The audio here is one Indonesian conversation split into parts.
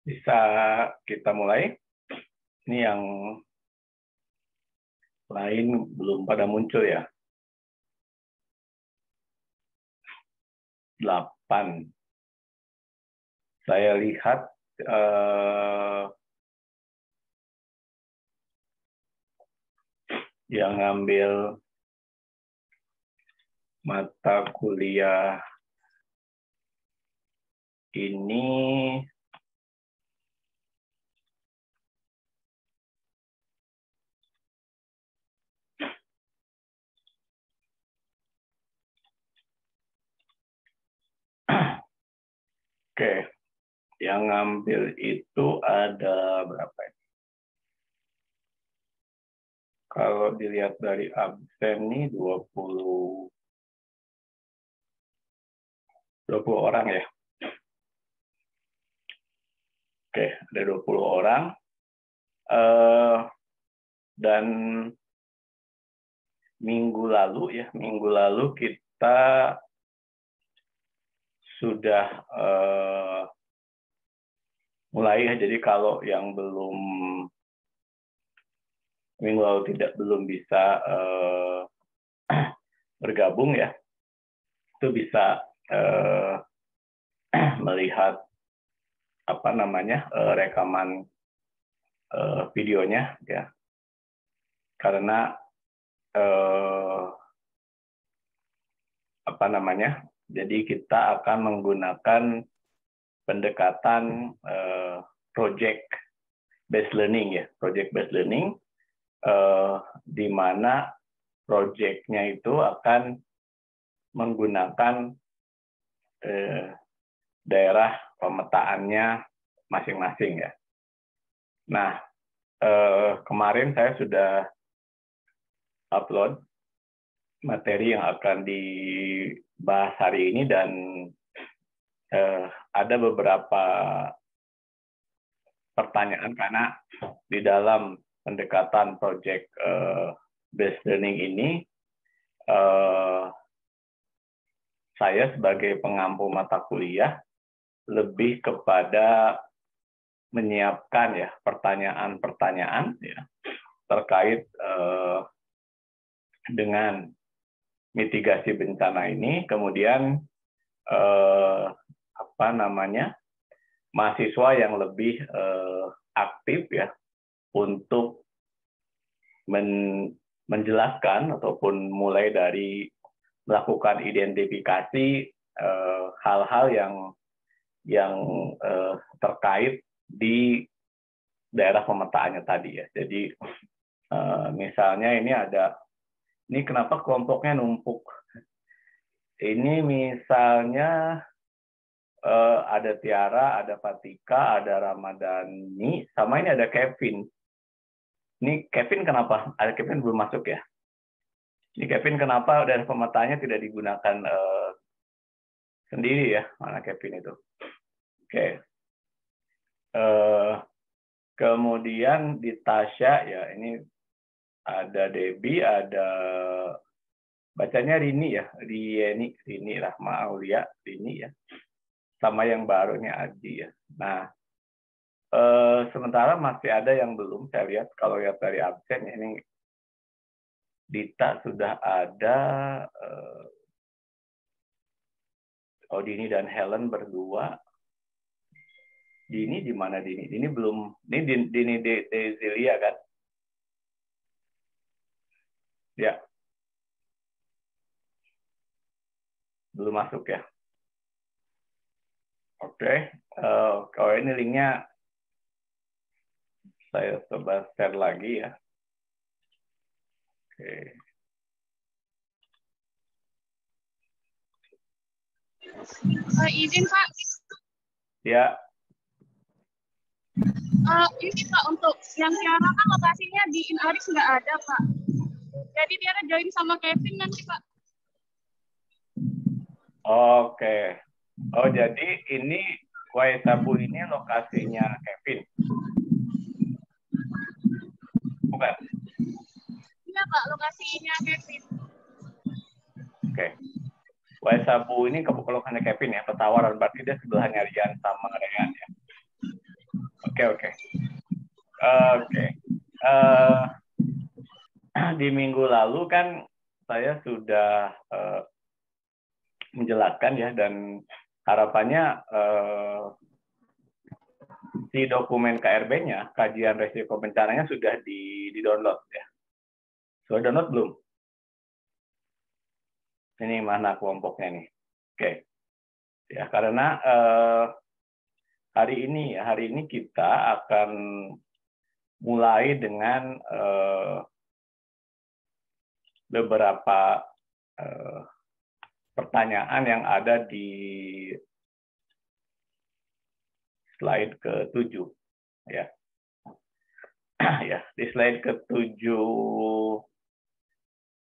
Bisa kita mulai. Ini yang lain belum pada muncul ya. 8. Saya lihat yang ngambil mata kuliah ini oke, yang ngambil itu ada berapa ini? Kalau dilihat dari absen nih 20 orang ya. Oke, ada 20 orang. Dan minggu lalu kita sudah mulai ya. Jadi kalau yang minggu lalu belum bisa bergabung ya, itu bisa melihat rekaman videonya ya, karena jadi kita akan menggunakan pendekatan project based learning ya, di mana project-nya itu akan menggunakan daerah pemetaannya masing-masing ya. Nah, kemarin saya sudah upload materi yang akan dibahas hari ini, dan ada beberapa pertanyaan karena di dalam pendekatan project based learning ini saya sebagai pengampu mata kuliah lebih kepada menyiapkan ya pertanyaan-pertanyaan ya terkait dengan mitigasi bencana ini, kemudian mahasiswa yang lebih aktif ya untuk menjelaskan ataupun mulai dari melakukan identifikasi hal-hal yang terkait di daerah pemetaannya tadi ya. Jadi misalnya ini kenapa kelompoknya numpuk? Ini misalnya ada Tiara, ada Fatika, ada Ramadhani, sama ini ada Kevin. Ini Kevin kenapa? Ada Kevin belum masuk ya? Ini Kevin kenapa daerah pemetaannya tidak digunakan sendiri ya? Mana Kevin itu? Oke. Kemudian di Tasya ya, ini ada Debbie, ada bacanya Rini ya, Rini Rahma Aulia, Rini ya. Sama yang barunya Adi ya. Nah, sementara masih ada yang belum, saya lihat kalau lihat dari absen ini Dita sudah ada, Dini dan Helen berdua. Dini di mana Dini? Dini belum, ini Dini Dezilia kan? Ya. Belum masuk ya. Oke. Kalau ini linknya saya coba share lagi ya. Oke. Izin Pak. Ya. Ini Pak, untuk yang Tiara kan lokasinya di Inaris nggak ada Pak. Jadi Tiara join sama Kevin nanti Pak. Oke. Oh, jadi ini Waisabu ini lokasinya Kevin? Bukan? Iya Pak, lokasinya Kevin. Oke. Waisabu ini lokasinya Kevin ya, Petawaran, berarti dia sebelahnya Rian sama Rehan ya. Oke. Di minggu lalu kan saya sudah menjelaskan ya, dan harapannya si dokumen KRB-nya, kajian resiko bencananya sudah di-download ya. Sudah download belum? Ini mana kelompoknya nih? Oke. Ya, karena hari ini kita akan mulai dengan beberapa pertanyaan yang ada di slide ke-7 ya. Ya, di slide ke-7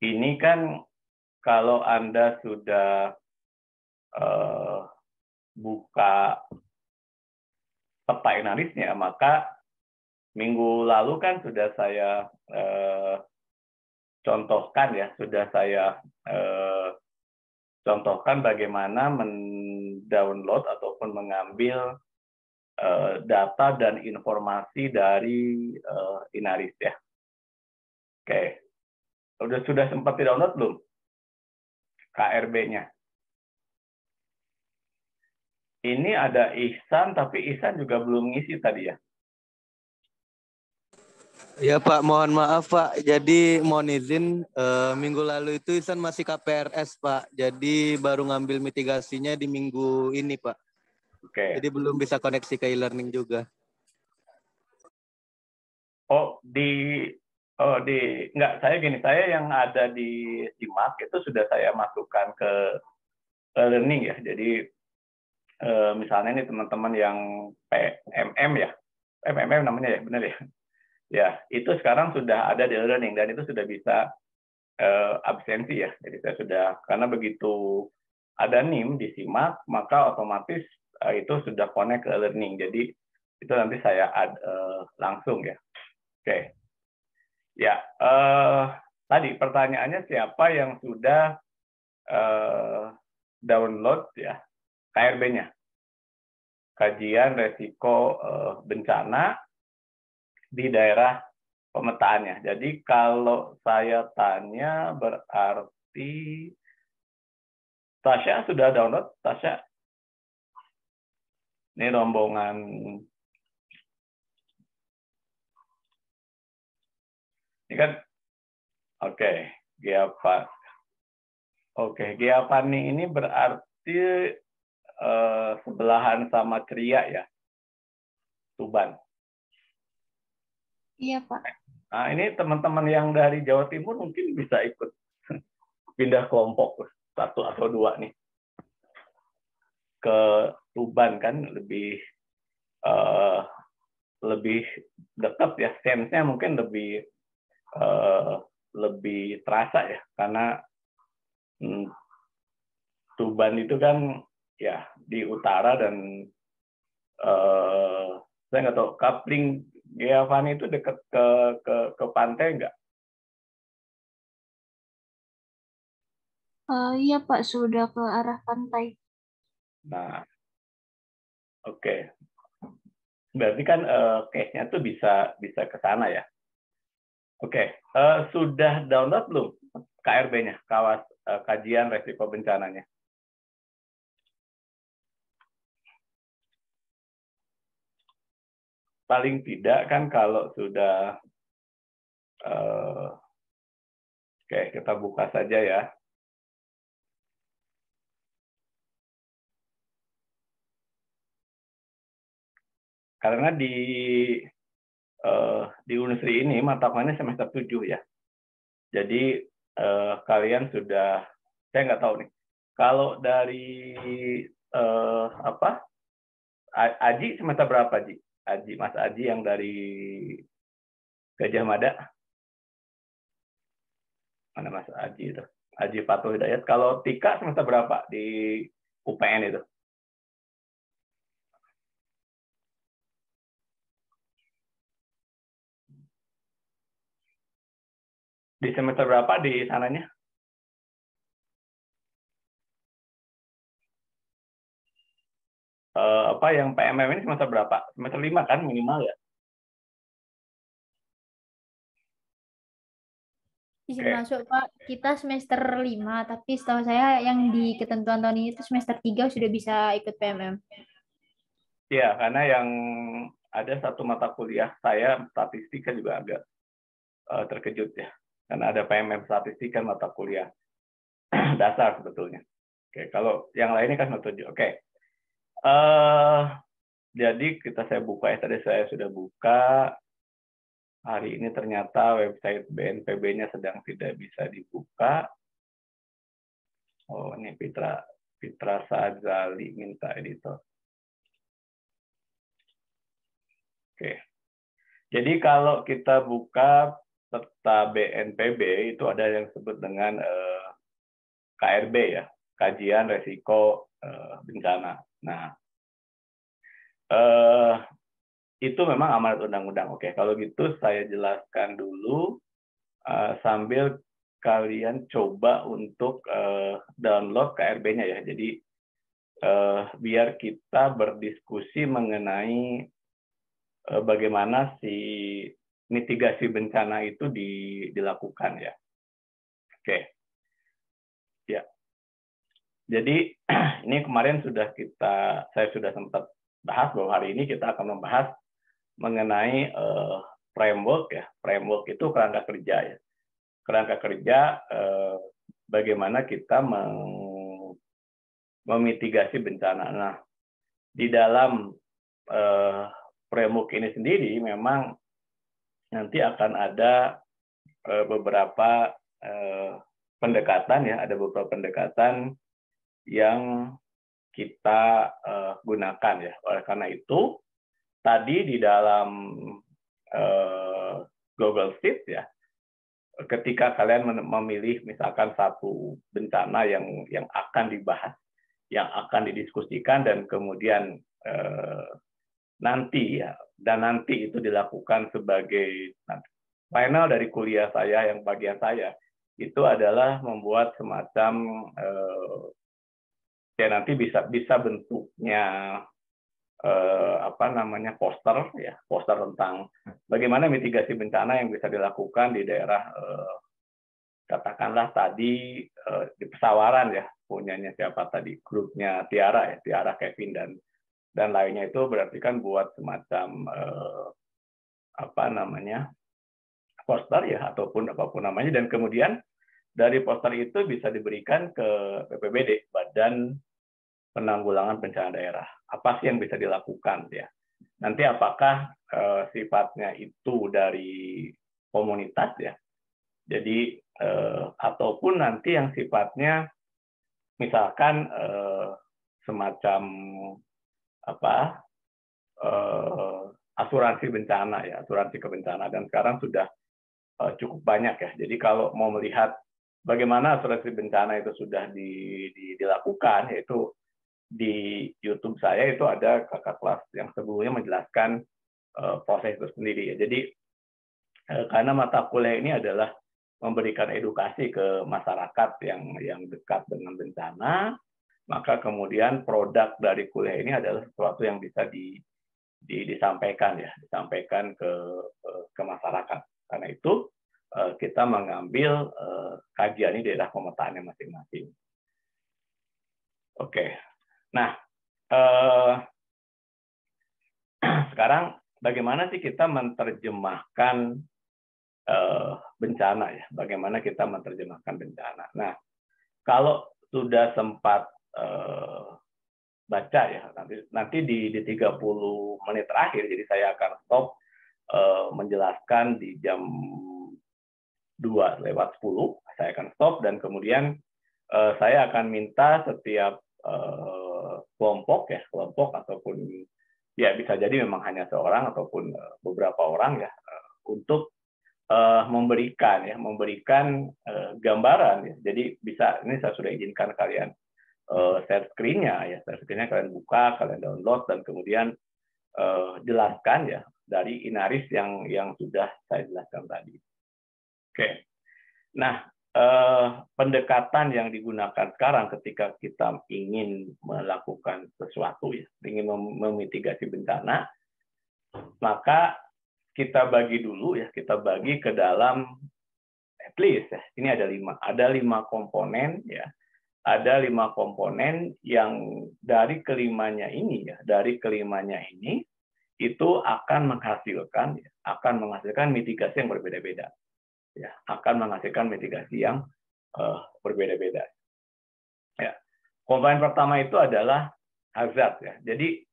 ini kan kalau Anda sudah buka peta Inarisnya, maka minggu lalu kan sudah saya contohkan ya, sudah saya contohkan bagaimana mendownload ataupun mengambil data dan informasi dari Inaris ya. Oke, sudah sempat di-download belum KRB-nya? Ini ada Ihsan, tapi Ihsan juga belum ngisi tadi ya. Ya Pak, mohon maaf Pak. Jadi mohon izin, minggu lalu itu Ihsan masih KPRS Pak. Jadi baru ngambil mitigasinya di minggu ini Pak. Oke. Jadi belum bisa koneksi ke e-learning juga. Enggak, saya yang ada di SIMAK itu sudah saya masukkan ke learning ya. Jadi misalnya ini teman-teman yang PMM ya, PMM namanya ya, benar ya. Ya, itu sekarang sudah ada di learning dan itu sudah bisa absensi ya. Jadi saya sudah, karena begitu ada NIM di SIMAK, maka otomatis itu sudah connect ke learning. Jadi itu nanti saya add langsung ya. Oke. Ya, tadi pertanyaannya siapa yang sudah download ya KRB-nya, kajian resiko bencana di daerah pemetaannya. Jadi kalau saya tanya berarti Tasya sudah download, Tasya? Ini rombongan ini kan, oke, Giavani ini berarti sebelahan sama Ceria ya, Tuban. Iya Pak. Nah ini teman-teman yang dari Jawa Timur mungkin bisa ikut pindah kelompok 1 atau 2 nih ke Tuban, kan lebih dekat ya, sense-nya mungkin lebih terasa ya, karena Tuban itu kan ya di utara dan saya nggak tahu Kapling Giavani itu dekat ke pantai nggak? Iya Pak, sudah ke arah pantai. Nah, oke. Berarti kan case-nya tuh bisa ke sana ya. Oke, sudah download belum KRB-nya, kajian resiko bencananya? Paling tidak kan kalau sudah, oke, kita buka saja ya. Karena di Unisri ini mata kuliahnya semester 7 ya. Jadi kalian sudah, saya nggak tahu nih. Kalau dari Aji semester berapa Aji? Mas Aji yang dari Gajah Mada. Mana Mas Aji itu? Aji Fatul Hidayat. Kalau Tika semester berapa di UPN itu? Di semester berapa di sananya? Bapak yang PMM ini semester berapa? Semester 5 kan minimal ya? Izin masuk Pak, kita semester 5, tapi setahu saya yang di ketentuan tahun ini itu semester 3 sudah bisa ikut PMM. Iya, karena yang ada satu mata kuliah saya, statistika juga agak terkejut ya. Karena ada PMM statistika mata kuliah dasar sebetulnya. Oke, kalau yang lainnya kan setuju. Oke. Jadi saya buka ya, tadi saya sudah buka. Hari ini ternyata website BNPB-nya sedang tidak bisa dibuka. Oh, ini Fitra Sazali minta editor. Oke. Jadi kalau kita buka peta BNPB itu ada yang disebut dengan KRB ya, kajian resiko bencana. Nah, itu memang amanat undang-undang. Oke, kalau gitu saya jelaskan dulu sambil kalian coba untuk download KRB-nya ya. Jadi biar kita berdiskusi mengenai bagaimana si mitigasi bencana itu dilakukan ya. Oke. Ya. Jadi ini kemarin saya sudah sempat bahas bahwa hari ini kita akan membahas mengenai framework ya. Framework itu kerangka kerja ya. Kerangka kerja bagaimana kita memitigasi bencana. Nah, di dalam framework ini sendiri memang nanti akan ada beberapa pendekatan ya, ada beberapa pendekatan yang kita gunakan ya. Oleh karena itu tadi di dalam Google Sheet ya, ketika kalian memilih misalkan satu bencana yang akan dibahas, yang akan didiskusikan dan kemudian nanti itu dilakukan sebagai final dari kuliah saya yang bagian saya itu adalah membuat semacam ya nanti bisa bentuknya poster ya, poster tentang bagaimana mitigasi bencana yang bisa dilakukan di daerah katakanlah tadi di Pesawaran ya, punyanya siapa tadi, grupnya Tiara ya, Tiara, Kevin dan lainnya. Itu berarti kan buat semacam poster ya, ataupun apapun namanya, dan kemudian dari poster itu bisa diberikan ke BPBD, Badan Penanggulangan Bencana Daerah. Apa sih yang bisa dilakukan ya? Nanti apakah sifatnya itu dari komunitas ya? Jadi ataupun nanti yang sifatnya misalkan semacam asuransi bencana ya, asuransi kebencanaan, dan sekarang sudah cukup banyak ya. Jadi kalau mau melihat bagaimana asuransi bencana itu sudah dilakukan, yaitu di YouTube saya itu ada kakak kelas yang sebelumnya menjelaskan proses itu sendiri ya. Jadi karena mata kuliah ini adalah memberikan edukasi ke masyarakat yang dekat dengan bencana, maka kemudian produk dari kuliah ini adalah sesuatu yang bisa disampaikan ya, disampaikan ke masyarakat. Karena itu kita mengambil kajian ini daerah pemetaannya masing-masing. Oke. Nah, sekarang bagaimana sih kita menerjemahkan bencana ya? Bagaimana kita menerjemahkan bencana? Nah, kalau sudah sempat baca ya, nanti di 30 menit terakhir, jadi saya akan stop menjelaskan di jam 2:10, saya akan stop, dan kemudian saya akan minta setiap kelompok ataupun ya bisa jadi memang hanya seorang ataupun beberapa orang ya, untuk memberikan gambaran ya. Jadi bisa, ini saya sudah izinkan kalian share screen-nya ya, share screen-nya kalian buka, kalian download, dan kemudian jelaskan ya dari Inaris yang sudah saya jelaskan tadi. Oke. Nah, pendekatan yang digunakan sekarang ketika kita ingin melakukan sesuatu, ya, ingin memitigasi bencana, maka kita bagi dulu, ya, kita bagi ke dalam at least, ya, ini ada 5 komponen, ya. Ada 5 komponen yang dari kelimanya ini, ya, itu akan menghasilkan mitigasi yang berbeda-beda, ya, akan menghasilkan mitigasi yang berbeda-beda. Ya. Komponen pertama itu adalah hazard, ya. Jadi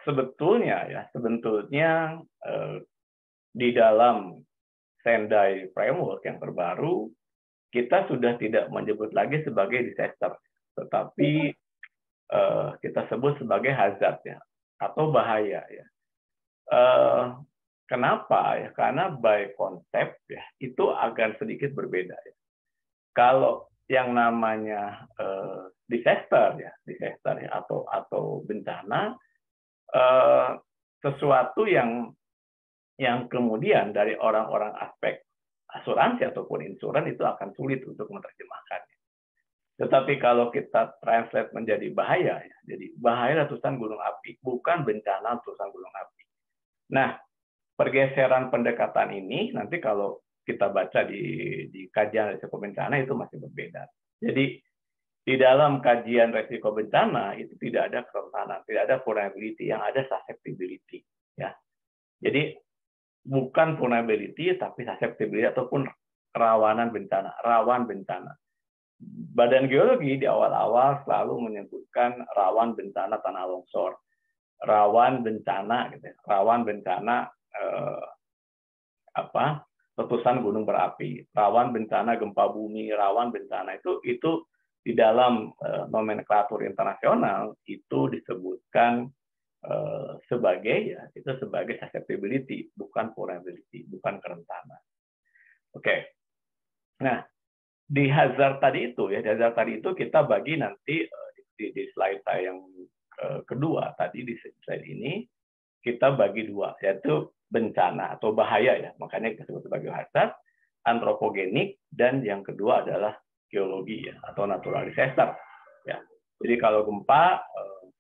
sebetulnya di dalam Sendai Framework yang terbaru, kita sudah tidak menyebut lagi sebagai disaster, tetapi kita sebut sebagai hazard, ya, atau bahaya, ya. Kenapa, ya? Karena by konsep, ya, itu akan sedikit berbeda, ya. Kalau yang namanya disaster, ya, atau bencana, sesuatu yang kemudian dari orang-orang aspek asuransi ataupun insuran itu akan sulit untuk menerjemahkannya. Tetapi kalau kita translate menjadi bahaya, ya, jadi bahaya letusan gunung api, bukan bencana letusan gunung api. Nah, pergeseran pendekatan ini nanti kalau kita baca di kajian risiko bencana itu masih berbeda. Jadi di dalam kajian risiko bencana itu tidak ada kerentanan, tidak ada vulnerability, yang ada susceptibility, ya. Jadi bukan vulnerability tapi susceptibility ataupun kerawanan bencana, rawan bencana. Badan Geologi di awal-awal selalu menyebutkan rawan bencana tanah longsor, rawan bencana, gitu, rawan bencana letusan gunung berapi, rawan bencana gempa bumi, rawan bencana itu di dalam nomenklatur internasional itu disebutkan sebagai susceptibility, bukan vulnerability, bukan kerentanan. Oke. Nah, di hazard tadi itu kita bagi nanti di slide saya yang kedua tadi, di slide ini kita bagi 2, yaitu bencana atau bahaya, ya, makanya disebut sebagai hazard, antropogenik, dan yang kedua adalah geologi, ya, atau natural disaster, ya. Jadi kalau gempa,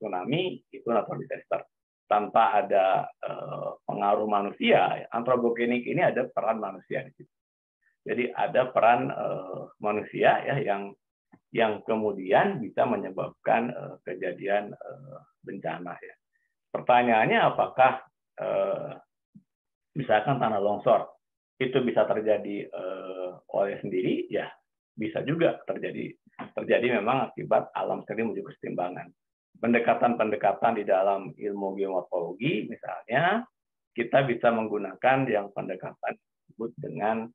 tsunami itu natural disaster tanpa ada pengaruh manusia, ya. Antropogenik ini ada peran manusia di situ. Jadi ada peran manusia, ya, yang kemudian bisa menyebabkan kejadian bencana, ya. Pertanyaannya apakah misalkan tanah longsor itu bisa terjadi oleh sendiri, ya, bisa juga terjadi memang akibat alam sendiri menuju kesetimbangan. Pendekatan-pendekatan di dalam ilmu geomorfologi misalnya, kita bisa menggunakan yang pendekatan disebut dengan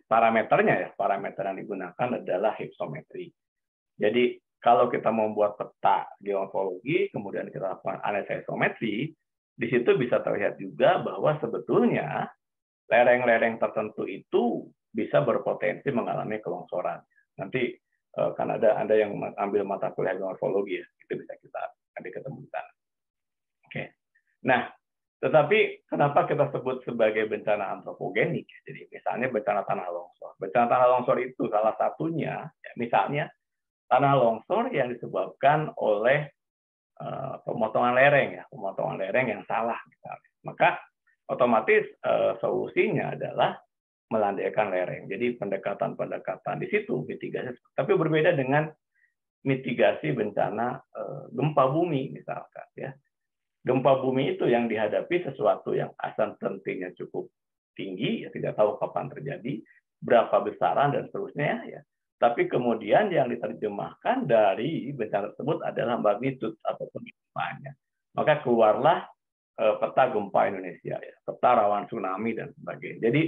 parameternya, ya. Parameter yang digunakan adalah hypsometry. Jadi kalau kita membuat peta geomorfologi, kemudian kita lakukan analisis hypsometry, di situ bisa terlihat juga bahwa sebetulnya lereng-lereng tertentu itu bisa berpotensi mengalami kelongsoran. Nanti kan ada yang ambil mata kuliah geomorfologi, ya, itu bisa kita nanti ketemu di sana. Oke. Nah, tetapi kenapa kita sebut sebagai bencana antropogenik? Jadi misalnya bencana tanah longsor. Bencana tanah longsor itu salah satunya, ya, misalnya tanah longsor yang disebabkan oleh pemotongan lereng yang salah, misalnya. Maka otomatis solusinya adalah melandaikan lereng. Jadi pendekatan-pendekatan di situ mitigasi, tapi berbeda dengan mitigasi bencana gempa bumi misalkan, ya. Gempa bumi itu yang dihadapi sesuatu yang uncertainty-nya cukup tinggi, ya, tidak tahu kapan terjadi, berapa besaran dan seterusnya, ya. Tapi kemudian yang diterjemahkan dari bencana tersebut adalah magnitude ataupun gempanya. Maka keluarlah peta gempa Indonesia, ya, peta rawan tsunami dan sebagainya. Jadi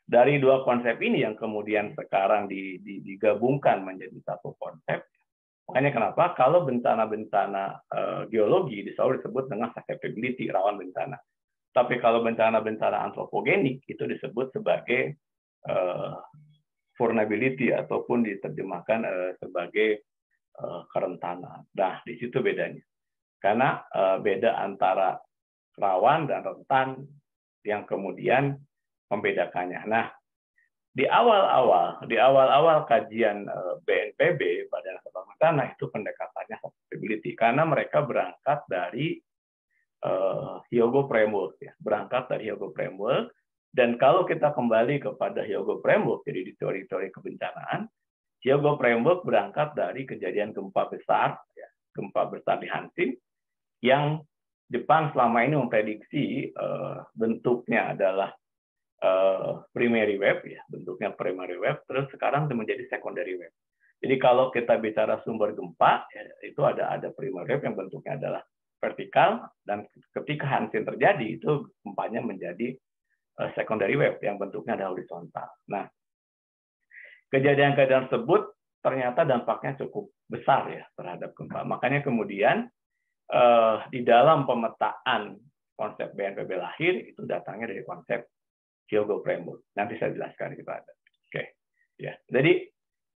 dari 2 konsep ini yang kemudian sekarang digabungkan menjadi satu konsep. Makanya kenapa kalau bencana-bencana geologi selalu disebut dengan susceptibility, rawan bencana. Tapi kalau bencana-bencana antropogenik itu disebut sebagai vulnerability ataupun diterjemahkan sebagai kerentanan. Nah, di situ bedanya. Karena beda antara rawan dan rentan yang kemudian membedakannya. Nah, di awal-awal kajian BNPB, Badan Nasional Bencana, itu pendekatannya sustainability karena mereka berangkat dari Hyogo Framework, ya, berangkat dari Hyogo Framework. Dan kalau kita kembali kepada Hyogo Framework, jadi di teori-teori kebencanaan, Hyogo Framework berangkat dari kejadian gempa besar, ya, gempa besar di Hanshin, yang Jepang selama ini memprediksi bentuknya adalah primary wave, ya, bentuknya primary wave, terus sekarang menjadi secondary wave. Jadi kalau kita bicara sumber gempa, ya, itu ada primary wave yang bentuknya adalah vertikal, dan ketika Hanshin terjadi, itu gempanya menjadi secondary wave yang bentuknya adalah horizontal. Nah, kejadian-kejadian tersebut ternyata dampaknya cukup besar ya terhadap gempa. Makanya kemudian di dalam pemetaan konsep BNPB lahir itu datangnya dari konsep Hyogo Framework. Nanti saya jelaskan itu ada. Oke, ya. Jadi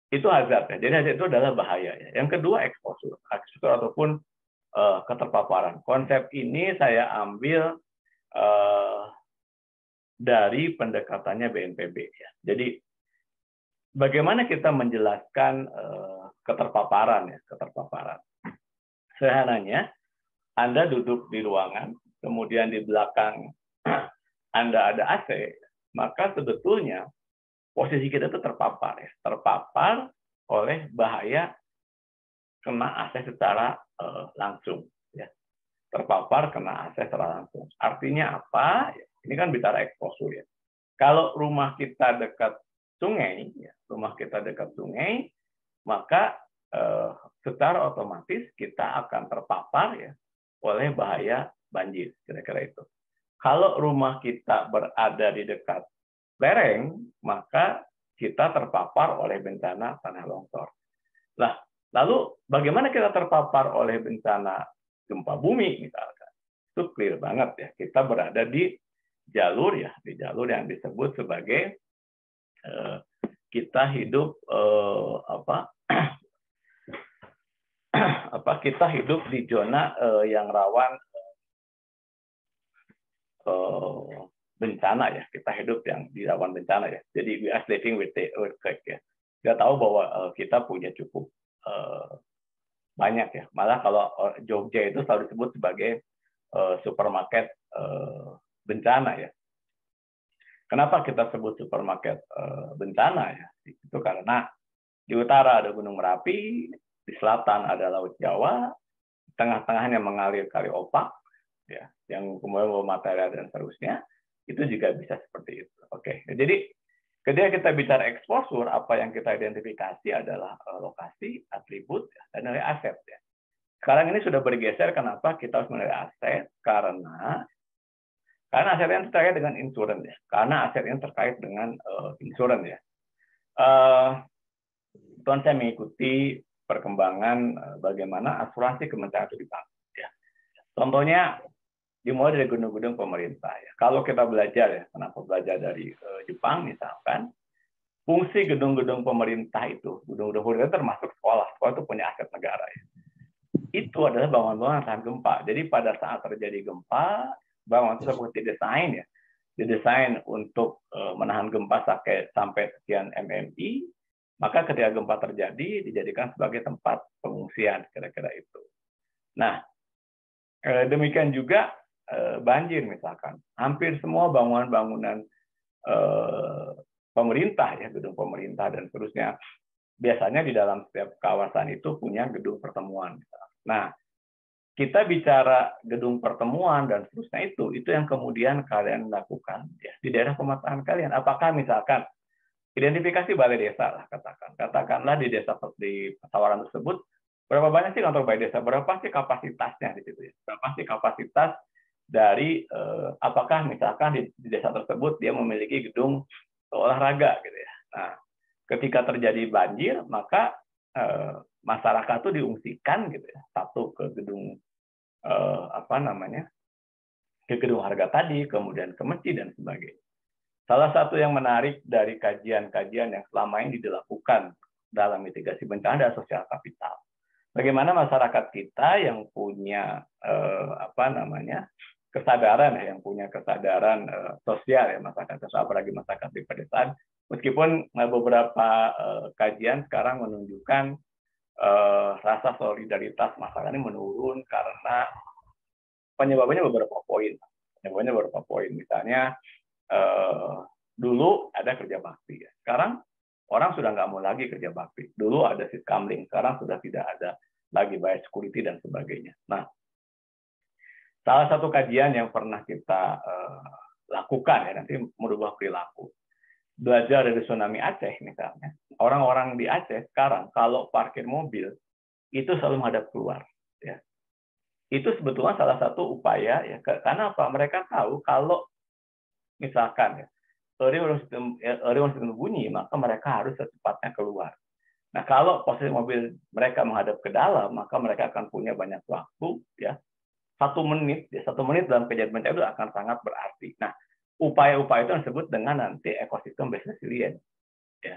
itu hazard ya. Jadi hazard itu adalah bahaya ya. Yang kedua exposure ataupun keterpaparan. Konsep ini saya ambil dari pendekatannya BNPB ya. Jadi bagaimana kita menjelaskan keterpaparan ya, keterpaparan. Sederhananya, Anda duduk di ruangan, kemudian di belakang Anda ada AC, maka sebetulnya posisi kita itu terpapar ya, terpapar oleh bahaya kena AC secara langsung ya. Terpapar kena AC secara langsung. Artinya apa? Ini kan bicara exposure ya. Kalau rumah kita dekat sungai, ya, rumah kita dekat sungai, maka secara otomatis kita akan terpapar ya oleh bahaya banjir, kira-kira itu. Kalau rumah kita berada di dekat lereng, maka kita terpapar oleh bencana tanah longsor. Nah, lalu bagaimana kita terpapar oleh bencana gempa bumi misalkan? Itu clear banget ya. Kita berada di jalur ya, di jalur yang disebut sebagai kita hidup kita hidup di zona yang rawan bencana ya. Kita hidup yang di rawan bencana ya. Jadi we are living with the earthquake ya. Kita tahu bahwa kita punya cukup banyak ya. Malah kalau Jogja itu selalu disebut sebagai supermarket bencana ya. Kenapa kita sebut supermarket bencana ya? Itu karena di utara ada Gunung Merapi, di selatan ada Laut Jawa, tengah-tengahnya mengalir Kali Opak, ya, yang kemudian bawa material dan seterusnya, itu juga bisa seperti itu. Oke, jadi ketika kita bicara exposure, apa yang kita identifikasi adalah lokasi, atribut, dan nilai aset. Ya. Sekarang ini sudah bergeser, kenapa kita harus menilai aset? Karena aset yang terkait dengan insurans ya. Karena aset yang terkait dengan insurans ya. Tuan saya mengikuti perkembangan bagaimana asuransi kementerian itu dibangun. Ya. Contohnya dimulai dari gedung-gedung pemerintah. Ya. Kalau kita belajar ya, kenapa belajar dari Jepang misalkan, fungsi gedung-gedung pemerintah itu, gedung-gedung pemerintah termasuk sekolah. Sekolah itu punya aset negara. Ya. Itu adalah bangunan-bangunan tahan gempa. Jadi pada saat terjadi gempa, bangunan tersebut didesain untuk menahan gempa sampai sekian mmi, maka ketika gempa terjadi dijadikan sebagai tempat pengungsian, kira-kira itu. Nah, demikian juga banjir misalkan. Hampir semua bangunan-bangunan pemerintah, ya, gedung pemerintah dan seterusnya, biasanya di dalam setiap kawasan itu punya gedung pertemuan. Nah, kita bicara gedung pertemuan dan seterusnya itu yang kemudian kalian lakukan ya, di daerah pemetaan kalian. Apakah misalkan identifikasi balai desa lah katakanlah di desa di Pesawaran tersebut berapa banyak sih kantor balai desa, berapa sih kapasitasnya di situ ya, berapa sih kapasitas dari apakah misalkan di desa tersebut dia memiliki gedung olahraga gitu ya. Nah, ketika terjadi banjir maka masyarakat itu diungsikan gitu ya, satu ke gedung ke gedung harga tadi, kemudian ke masjid dan sebagainya. Salah satu yang menarik dari kajian-kajian yang selama ini dilakukan dalam mitigasi bencana adalah sosial kapital. Bagaimana masyarakat kita yang punya kesadaran ya, yang punya kesadaran sosial ya masyarakat, apalagi masyarakat di pedesaan. Meskipun beberapa kajian sekarang menunjukkan rasa solidaritas masyarakat ini menurun karena penyebabnya beberapa poin. Misalnya dulu ada kerja bakti. Ya. Sekarang orang sudah nggak mau lagi kerja bakti. Dulu ada siskamling, sekarang sudah tidak ada lagi bayar security dan sebagainya. Nah, salah satu kajian yang pernah kita lakukan ya nanti merubah perilaku. Belajar dari tsunami Aceh misalnya. Orang-orang di Aceh sekarang kalau parkir mobil itu selalu menghadap keluar. Ya. Itu sebetulnya salah satu upaya ya. Karena apa? Mereka tahu kalau misalkan ya early warning system bunyi, maka mereka harus secepatnya keluar. Nah, kalau posisi mobil mereka menghadap ke dalam, maka mereka akan punya banyak waktu ya. 1 menit dalam kejadian bencana itu akan sangat berarti. Nah, upaya-upaya itu disebut dengan nanti ekosistem based resilience. Ya.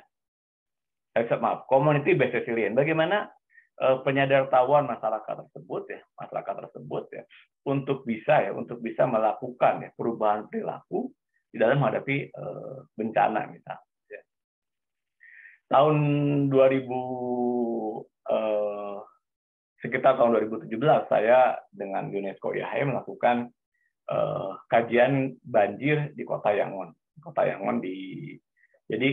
Community based resilience. Bagaimana penyadartahuan masyarakat tersebut ya, untuk bisa melakukan ya, perubahan perilaku di dalam menghadapi bencana misalnya. Ya. Tahun 2000 sekitar tahun 2017 saya dengan UNESCO IAHE melakukan kajian banjir di Kota Yangon. Jadi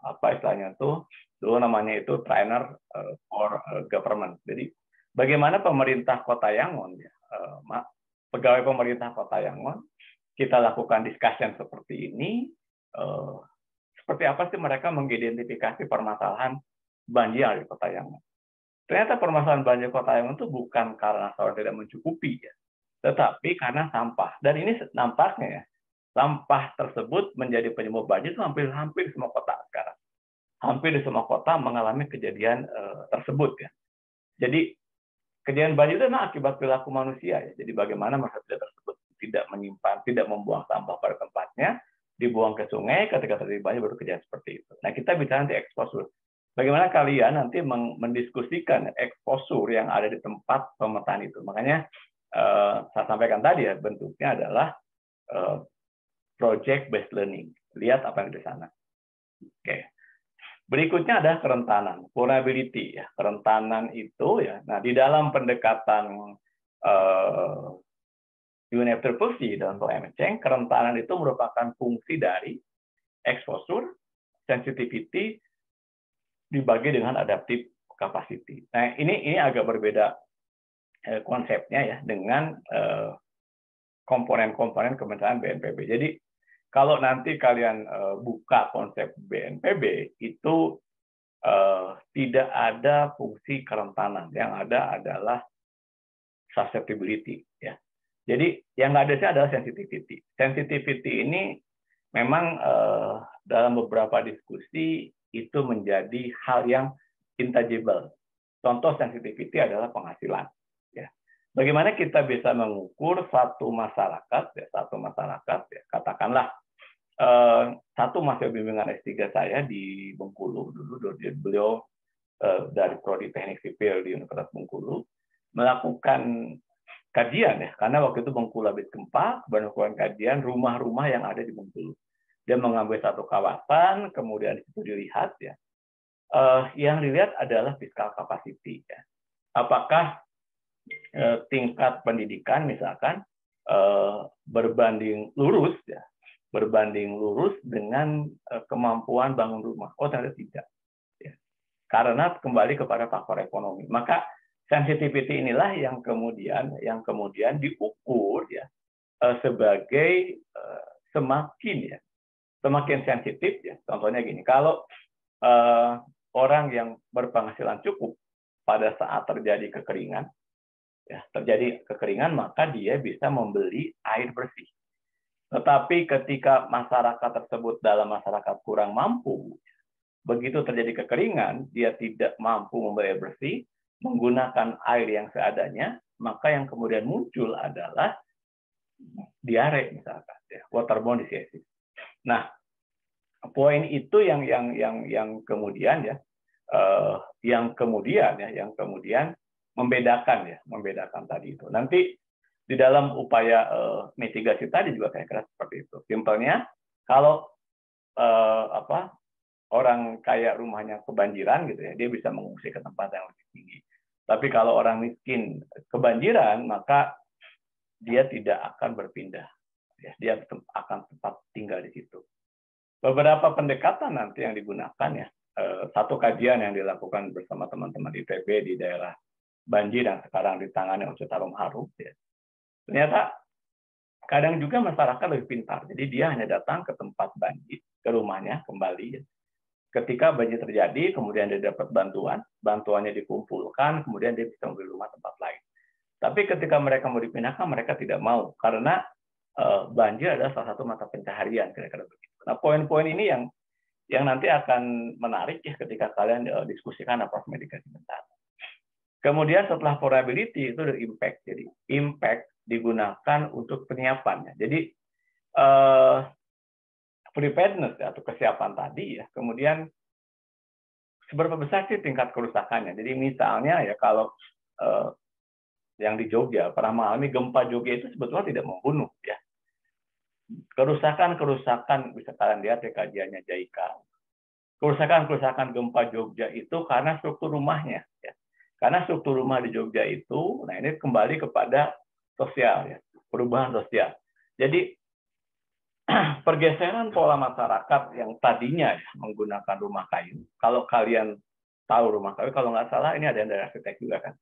apa istilahnya tuh dulu namanya itu trainer for government. Jadi bagaimana pemerintah Kota Yangon ya, pegawai pemerintah Kota Yangon kita lakukan discussion seperti ini, seperti apa sih mereka mengidentifikasi permasalahan banjir di Kota Yangon. Ternyata permasalahan banjir Kota Yangon itu bukan karena saluran tidak mencukupi, ya, tetapi karena sampah. Dan ini nampaknya ya, sampah tersebut menjadi penyebab banjir itu hampir semua kota sekarang. Hampir di semua kota mengalami kejadian tersebut ya. Jadi kejadian banjir itu memang akibat perilaku manusia ya. Jadi bagaimana manusia tersebut tidak menyimpan, tidak membuang sampah pada tempatnya, dibuang ke sungai, ketika terjadi banjir baru kejadian seperti itu. Nah, kita bicara nanti exposure. Bagaimana kalian nanti mendiskusikan exposure yang ada di tempat pemetaan itu. Makanya saya sampaikan tadi ya, bentuknya adalah project based learning. Lihat apa yang di sana. Oke. Berikutnya ada kerentanan, vulnerability ya. Kerentanan itu ya. Nah, di dalam pendekatan UNFCCC dalam PMCeng, kerentanan itu merupakan fungsi dari exposure, sensitivity dibagi dengan adaptive capacity. Nah, ini agak berbeda konsepnya ya dengan komponen-komponen kementerian BNPB. Jadi kalau nanti kalian buka konsep BNPB itu tidak ada fungsi kerentanan, yang ada adalah susceptibility ya. Jadi yang nggak ada sih adalah sensitivity. Sensitivity ini memang dalam beberapa diskusi itu menjadi hal yang intangible. Contoh sensitivity adalah penghasilan. Ya. Bagaimana kita bisa mengukur satu masyarakat, ya, katakanlah satu mahasiswa bimbingan S3 saya di Bengkulu dulu, beliau dari Prodi Teknik Sipil di Universitas Bengkulu melakukan kajian ya, karena waktu itu Bengkulu habis gempa, melakukan kajian rumah-rumah yang ada di Bengkulu. Dia mengambil satu kawasan, kemudian itu dilihat ya. Yang dilihat adalah fiscal capacity ya. Apakah tingkat pendidikan misalkan berbanding lurus dengan kemampuan bangun rumah. Oh, ternyata tidak. Ya. Karena kembali kepada faktor ekonomi. Maka sensitivity inilah yang kemudian diukur ya sebagai semakin sensitif ya. Contohnya gini, kalau orang yang berpenghasilan cukup pada saat terjadi kekeringan, maka dia bisa membeli air bersih. Tetapi ketika masyarakat tersebut dalam masyarakat kurang mampu, begitu terjadi kekeringan, dia tidak mampu membeli air bersih, menggunakan air yang seadanya, maka yang kemudian muncul adalah diare misalkan, ya, waterborne disease. Nah, poin itu yang kemudian membedakan tadi itu. Nanti di dalam upaya mitigasi tadi juga kira-kira seperti itu. Simpelnya, kalau orang kaya rumahnya kebanjiran gitu ya, dia bisa mengungsi ke tempat yang lebih tinggi. Tapi kalau orang miskin kebanjiran, maka dia tidak akan berpindah. Ya, dia akan tetap tinggal di situ. Beberapa pendekatan nanti yang digunakan ya, satu kajian yang dilakukan bersama teman-teman ITB di daerah banjir yang sekarang ditangani oleh Citarum Harum, ya. Ternyata kadang juga masyarakat lebih pintar. Jadi dia hanya datang ke tempat banjir, ke rumahnya kembali. Ya. Ketika banjir terjadi, kemudian dia dapat bantuannya dikumpulkan, kemudian dia bisa membeli rumah tempat lain. Tapi ketika mereka mau dipindahkan, mereka tidak mau karena banjir adalah salah satu mata pencaharian, kira-kira begitu. Nah, poin-poin ini yang nanti akan menarik ya ketika kalian diskusikan apa mitigasi bencana. Kemudian setelah vulnerability itu ada impact. Jadi impact digunakan untuk penyiapannya. Jadi preparedness atau kesiapan tadi ya. Kemudian seberapa besar sih tingkat kerusakannya? Jadi misalnya ya kalau yang di Jogja pernah mengalami gempa Jogja itu sebetulnya tidak membunuh ya. Kerusakan bisa kalian lihat ya kajiannya JICA. Kerusakan gempa Jogja itu karena struktur rumahnya ya. Karena struktur rumah di Jogja itu, nah ini kembali kepada sosial ya, perubahan sosial. Jadi pergeseran pola masyarakat yang tadinya ya, menggunakan rumah kayu. Kalau kalian tahu rumah kayu, kalau nggak salah ini ada yang dari arsitek juga kan.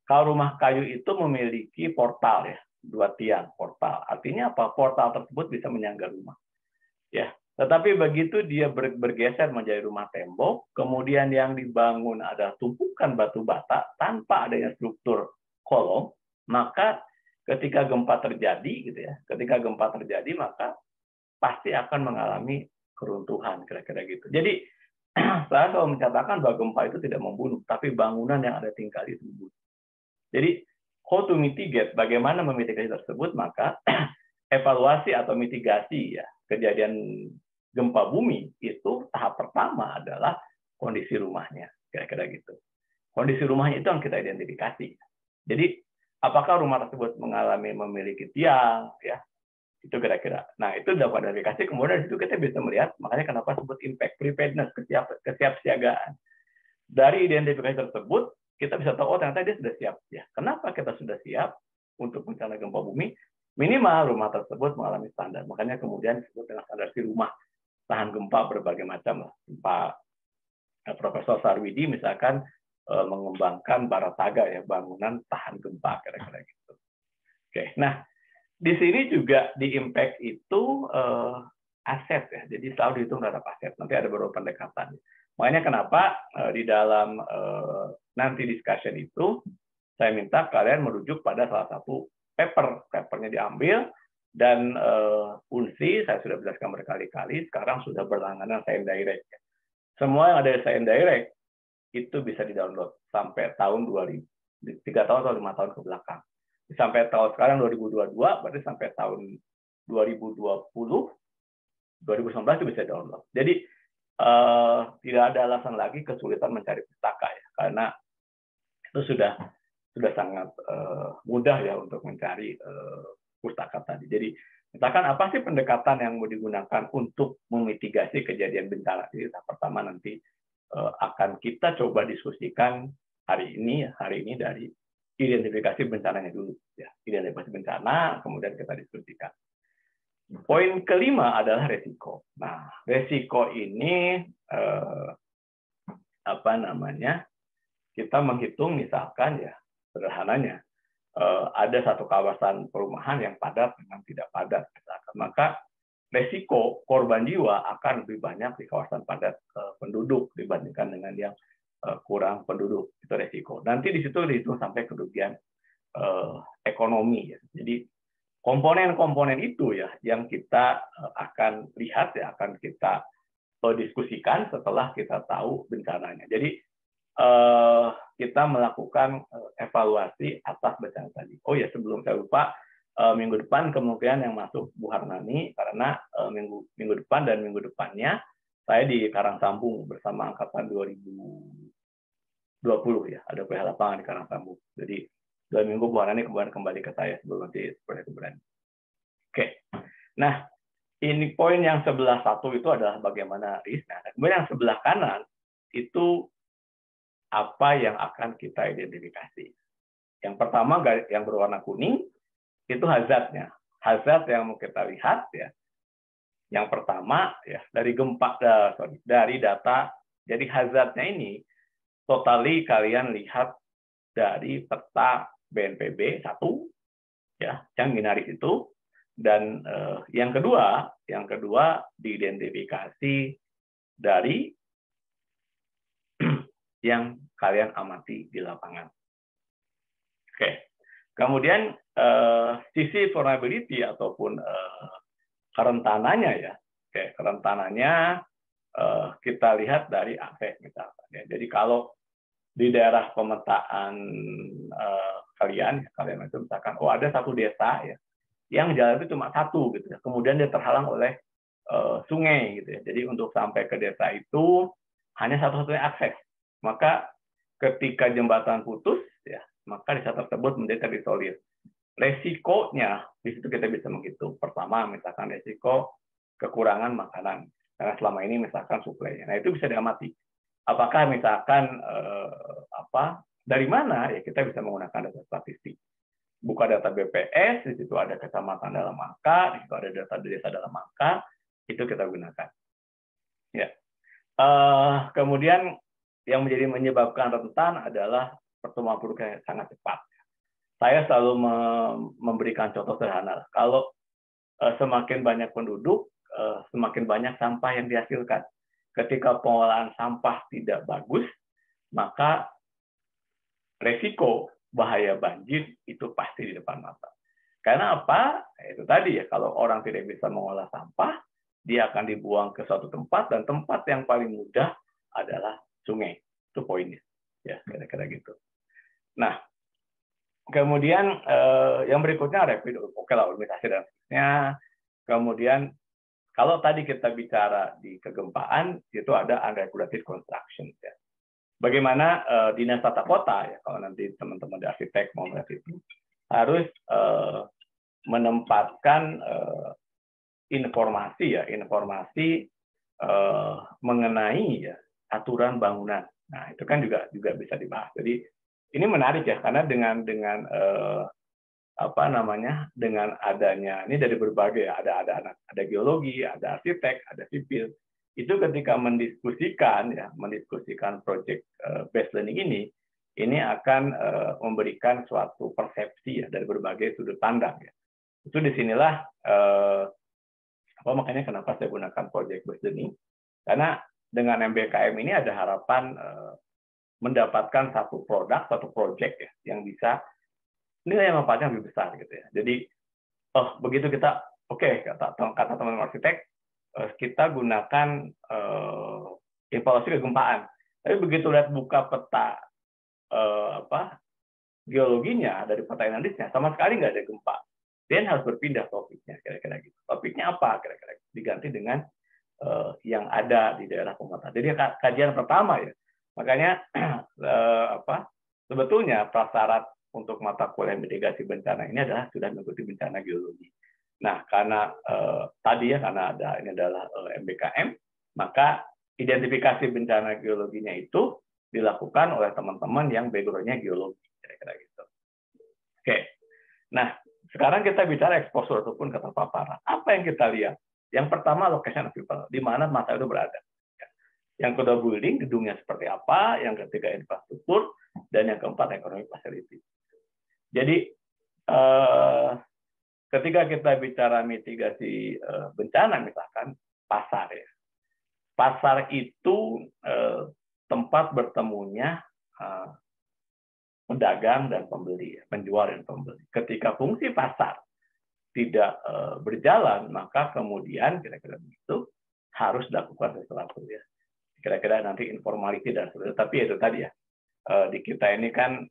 Kalau rumah kayu itu memiliki portal ya, 2 tiang portal. Artinya apa? Portal tersebut bisa menyangga rumah. Ya, tetapi begitu dia bergeser menjadi rumah tembok, kemudian yang dibangun ada tumpukan batu bata tanpa adanya struktur kolom, maka ketika gempa terjadi gitu ya, maka pasti akan mengalami keruntuhan kira-kira gitu. Jadi saya selalu mencatatkan bahwa gempa itu tidak membunuh, tapi bangunan yang ada tingkah itu membunuh. Jadi how to mitigate, bagaimana memitigasi tersebut, maka evaluasi atau mitigasi ya kejadian gempa bumi itu tahap pertama adalah kondisi rumahnya, kira-kira gitu. Kondisi rumahnya itu yang kita identifikasi. Jadi apakah rumah tersebut memiliki tiang, ya itu kira-kira. Nah itu dapat identifikasi, kemudian itu kita bisa melihat, makanya kenapa sebut impact preparedness, kesiapsiagaan. Dari identifikasi tersebut kita bisa tahu, oh ternyata dia sudah siap. Ya, kenapa kita sudah siap untuk bencana gempa bumi? Minimal rumah tersebut mengalami standar. Makanya kemudian disebut dengan standar rumah tahan gempa berbagai macam lah. Pak Profesor Sarwidi misalkan mengembangkan Barataga ya, bangunan tahan gempa kira-kira gitu. Oke, nah di sini juga di impact itu aset ya. Jadi selalu dihitung terhadap aset. Nanti ada beberapa pendekatan. Makanya kenapa di dalam nanti discussion itu saya minta kalian merujuk pada salah satu papernya diambil dan Unsi saya sudah jelaskan berkali-kali sekarang sudah berlangganan Science Direct. Semua yang ada di Science Direct itu bisa di-download sampai tahun 2000, 3 tahun atau 5 tahun ke belakang. Sampai tahun sekarang 2022 berarti sampai tahun 2020 2019 itu bisa download. Jadi tidak ada alasan lagi kesulitan mencari pustaka ya, karena itu sudah sangat mudah ya untuk mencari pustaka tadi. Jadi misalkan apa sih pendekatan yang mau digunakan untuk memitigasi kejadian bencana? Jadi tahap pertama nanti akan kita coba diskusikan hari ini dari identifikasi bencananya dulu ya, identifikasi bencana kemudian kita diskusikan. Poin kelima adalah resiko. Nah, resiko ini kita menghitung misalkan ya sederhananya ada satu kawasan perumahan yang padat dengan tidak padat misalkan, maka resiko korban jiwa akan lebih banyak di kawasan padat penduduk dibandingkan dengan yang kurang penduduk. Itu resiko. Nanti di situ dihitung sampai kerugian ekonomi ya. Jadi komponen-komponen itu ya yang kita akan lihat ya, akan kita diskusikan setelah kita tahu bencananya. Jadi kita melakukan evaluasi atas bencana tadi. Oh ya, sebelum saya lupa, minggu depan kemungkinan yang masuk Bu Harnani karena minggu depan dan minggu depannya saya di Karangsambung bersama angkatan 2020 ya, ada PH lapangan di Karangsambung. Jadi 2 minggu Bu Hani kemudian kembali ke saya sebelum nanti seperti itu berani. Oke. Nah, ini poin yang sebelah satu itu adalah bagaimana risk. Nah, kemudian yang sebelah kanan itu apa yang akan kita identifikasi. Yang pertama yang berwarna kuning itu hazardnya. Hazard yang mau kita lihat ya. Yang pertama ya dari dari data. Jadi hazardnya ini totally kalian lihat dari peta BNPB 1 ya, yang binaris itu. Dan yang kedua diidentifikasi dari yang kalian amati di lapangan. Oke. Kemudian sisi vulnerability ataupun kerentanannya ya. Oke, kerentanannya kita lihat dari akses misalkan. Ya. Jadi kalau di daerah pemetaan kalian itu misalkan, ada satu desa ya, yang jalan itu cuma satu gitu ya. Kemudian dia terhalang oleh sungai gitu ya. Jadi untuk sampai ke desa itu hanya satu-satunya akses. Maka ketika jembatan putus ya, maka desa tersebut menjadi terisolir. Resikonya di situ kita bisa menghitung. Pertama misalkan resiko kekurangan makanan. Karena selama ini misalkan suplainya. Nah, itu bisa diamati. Apakah misalkan dari mana ya kita bisa menggunakan data statistik. Buka data BPS, di situ ada kecamatan dalam angka, di situ ada data desa dalam angka, itu kita gunakan. Ya. Kemudian yang menyebabkan rentan adalah pertumbuhan penduduk yang sangat cepat. Saya selalu memberikan contoh sederhana. Kalau semakin banyak penduduk, semakin banyak sampah yang dihasilkan. Ketika pengolahan sampah tidak bagus, maka resiko bahaya banjir itu pasti di depan mata. Karena apa? Itu tadi ya, kalau orang tidak bisa mengolah sampah, dia akan dibuang ke suatu tempat, dan tempat yang paling mudah adalah sungai. Itu poinnya. Ya, kira-kira gitu. Nah, kemudian yang berikutnya rapid, oke lah, urbanisasi dan sebagainya. Kemudian kalau tadi kita bicara di kegempaan, itu ada unregulated construction. Ya. Bagaimana dinas tata kota ya, kalau nanti teman-teman di arsitek mau melihat itu, harus menempatkan informasi mengenai ya aturan bangunan. Nah, itu kan juga bisa dibahas. Jadi ini menarik ya, karena dengan adanya ini dari berbagai ya, ada geologi, ada arsitek, ada sipil. Itu ketika mendiskusikan project based learning ini akan memberikan suatu persepsi ya dari berbagai sudut pandang ya. Itu disinilah makanya kenapa saya gunakan project based learning, karena dengan MBKM ini ada harapan mendapatkan satu produk, satu project ya, yang bisa nilai manfaatnya lebih besar gitu ya. Jadi begitu kita kata teman-teman arsitek, kita gunakan evaluasi kegempaan. Tapi begitu lihat buka peta geologinya dari peta analisisnya, sama sekali nggak ada gempa. Dan harus berpindah topiknya, kira-kira gitu. Topiknya apa? Kira-kira diganti dengan yang ada di daerah pemetaan. Jadi kajian pertama ya. Makanya sebetulnya prasyarat untuk mata kuliah mitigasi bencana ini adalah sudah mengikuti bencana geologi. Nah, karena karena ini adalah MBKM, maka identifikasi bencana geologinya itu dilakukan oleh teman-teman yang background-nya geologi, kira-kira gitu. Oke. Nah, sekarang kita bicara exposure ataupun keterpaparan. Apa yang kita lihat? Yang pertama, location of people, di mana masa itu berada. Yang kedua, building, gedungnya seperti apa. Yang ketiga, infrastruktur. Dan yang keempat, economic facility. Jadi, ketika kita bicara mitigasi bencana, misalkan pasar ya. Pasar itu tempat bertemunya pedagang dan pembeli, penjual dan pembeli. Ketika fungsi pasar tidak berjalan, maka kemudian kira-kira begitu harus dilakukan sesuatu ya. Kira-kira nanti informality dan sebagainya. Tapi itu tadi ya, di kita ini kan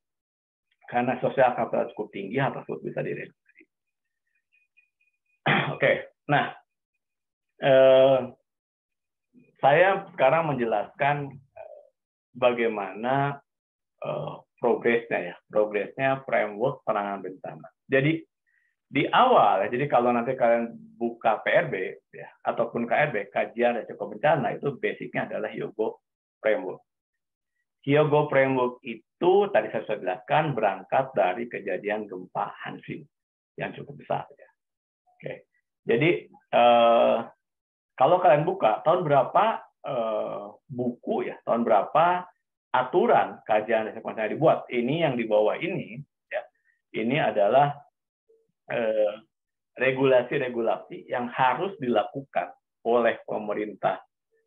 karena sosial kapital cukup tinggi, hal tersebut bisa direduksi. Oke, nah saya sekarang menjelaskan bagaimana progresnya framework penanganan bencana. Jadi di awal, jadi kalau nanti kalian buka PRB ya, ataupun KRB, kajian resiko bencana, itu basicnya adalah Hyogo Framework. Hyogo Framework itu tadi saya sudah jelaskan berangkat dari kejadian gempa Hanshin yang cukup besar. Ya. Oke. Jadi kalau kalian buka tahun berapa buku ya, tahun berapa aturan kajian resiko bencana dibuat, ini yang di bawah ini ya, ini adalah regulasi-regulasi yang harus dilakukan oleh pemerintah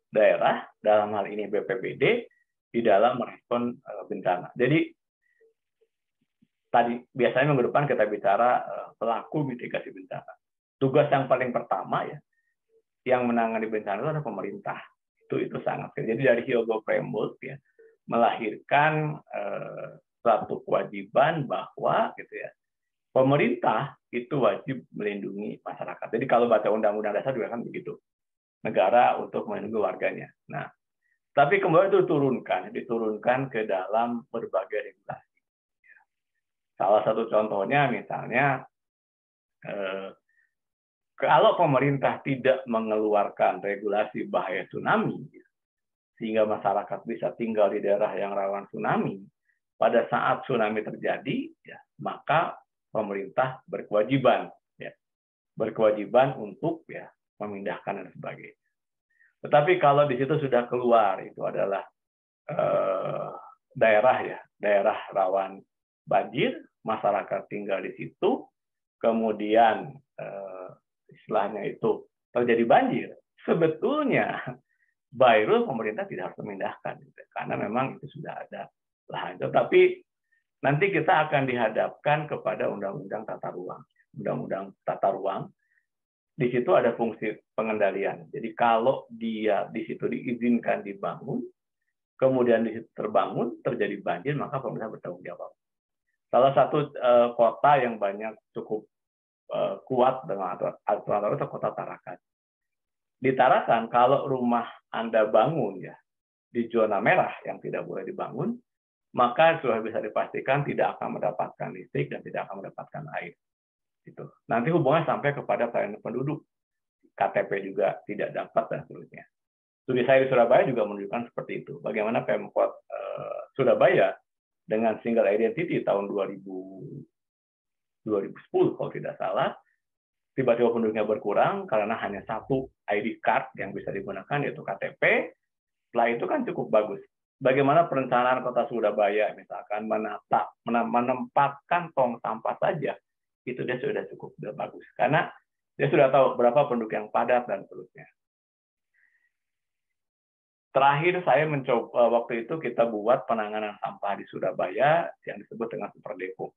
daerah, dalam hal ini BPBD, di dalam merespon bencana. Jadi tadi biasanya minggu depan kita bicara pelaku mitigasi bencana. Tugas yang paling pertama ya, yang menangani bencana itu adalah pemerintah. Itu sangat. Jadi dari Hyogo Framework ya, melahirkan suatu kewajiban bahwa gitu ya, pemerintah itu wajib melindungi masyarakat. Jadi kalau baca Undang-Undang Dasar juga kan begitu. Negara untuk melindungi warganya. Nah, tapi kemudian itu diturunkan ke dalam berbagai regulasi. Salah satu contohnya misalnya, kalau pemerintah tidak mengeluarkan regulasi bahaya tsunami, sehingga masyarakat bisa tinggal di daerah yang rawan tsunami, pada saat tsunami terjadi, ya, maka pemerintah berkewajiban untuk ya memindahkan dan sebagainya. Tetapi kalau di situ sudah keluar itu adalah daerah rawan banjir, masyarakat tinggal di situ, kemudian istilahnya itu terjadi banjir, sebetulnya by rule pemerintah tidak harus memindahkan, karena memang itu sudah ada lahan. Tetapi nanti kita akan dihadapkan kepada Undang-Undang Tata Ruang. Undang-Undang Tata Ruang, di situ ada fungsi pengendalian. Jadi kalau dia di situ diizinkan dibangun, kemudian di situ terbangun, terjadi banjir, maka pemerintah bertanggung jawab. Salah satu kota yang cukup kuat dengan aturan itu kota Tarakan. Di Tarakan, kalau rumah Anda bangun ya di zona merah yang tidak boleh dibangun, maka sudah bisa dipastikan tidak akan mendapatkan listrik dan tidak akan mendapatkan air. Itu. Nanti hubungannya sampai kepada pelayanan penduduk, KTP juga tidak dapat dan seterusnya. Studi saya di Surabaya juga menunjukkan seperti itu. Bagaimana Pemkot Surabaya dengan single identity tahun 2010 kalau tidak salah, tiba-tiba penduduknya berkurang karena hanya satu ID card yang bisa digunakan yaitu KTP. Setelah itu kan cukup bagus. Bagaimana perencanaan kota Surabaya misalkan menempatkan tong sampah saja, itu dia sudah cukup bagus karena dia sudah tahu berapa penduduk yang padat dan seterusnya. Terakhir saya mencoba waktu itu kita buat penanganan sampah di Surabaya yang disebut dengan Super Depo.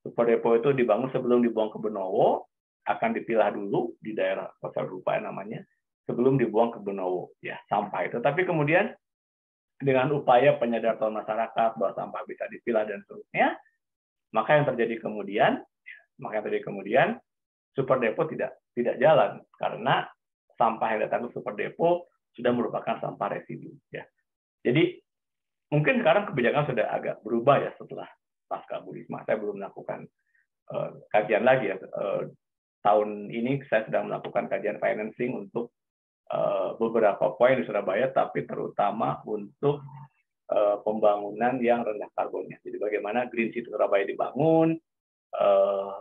Super Depo itu dibangun sebelum dibuang ke Benowo, akan dipilah dulu di daerah Kota Surabaya namanya sebelum dibuang ke Benowo ya sampah itu. Tapi kemudian dengan upaya penyadaraan masyarakat bahwa sampah bisa dipilah dan seterusnya, maka yang terjadi kemudian Super Depo tidak jalan karena sampah yang datang ke Super Depo sudah merupakan sampah residu ya. Jadi mungkin sekarang kebijakan sudah agak berubah ya setelah pasca Bu Risma. Saya belum melakukan kajian lagi ya. Tahun ini saya sedang melakukan kajian financing untuk beberapa poin di Surabaya, tapi terutama untuk pembangunan yang rendah karbonnya. Jadi bagaimana Green City Surabaya dibangun,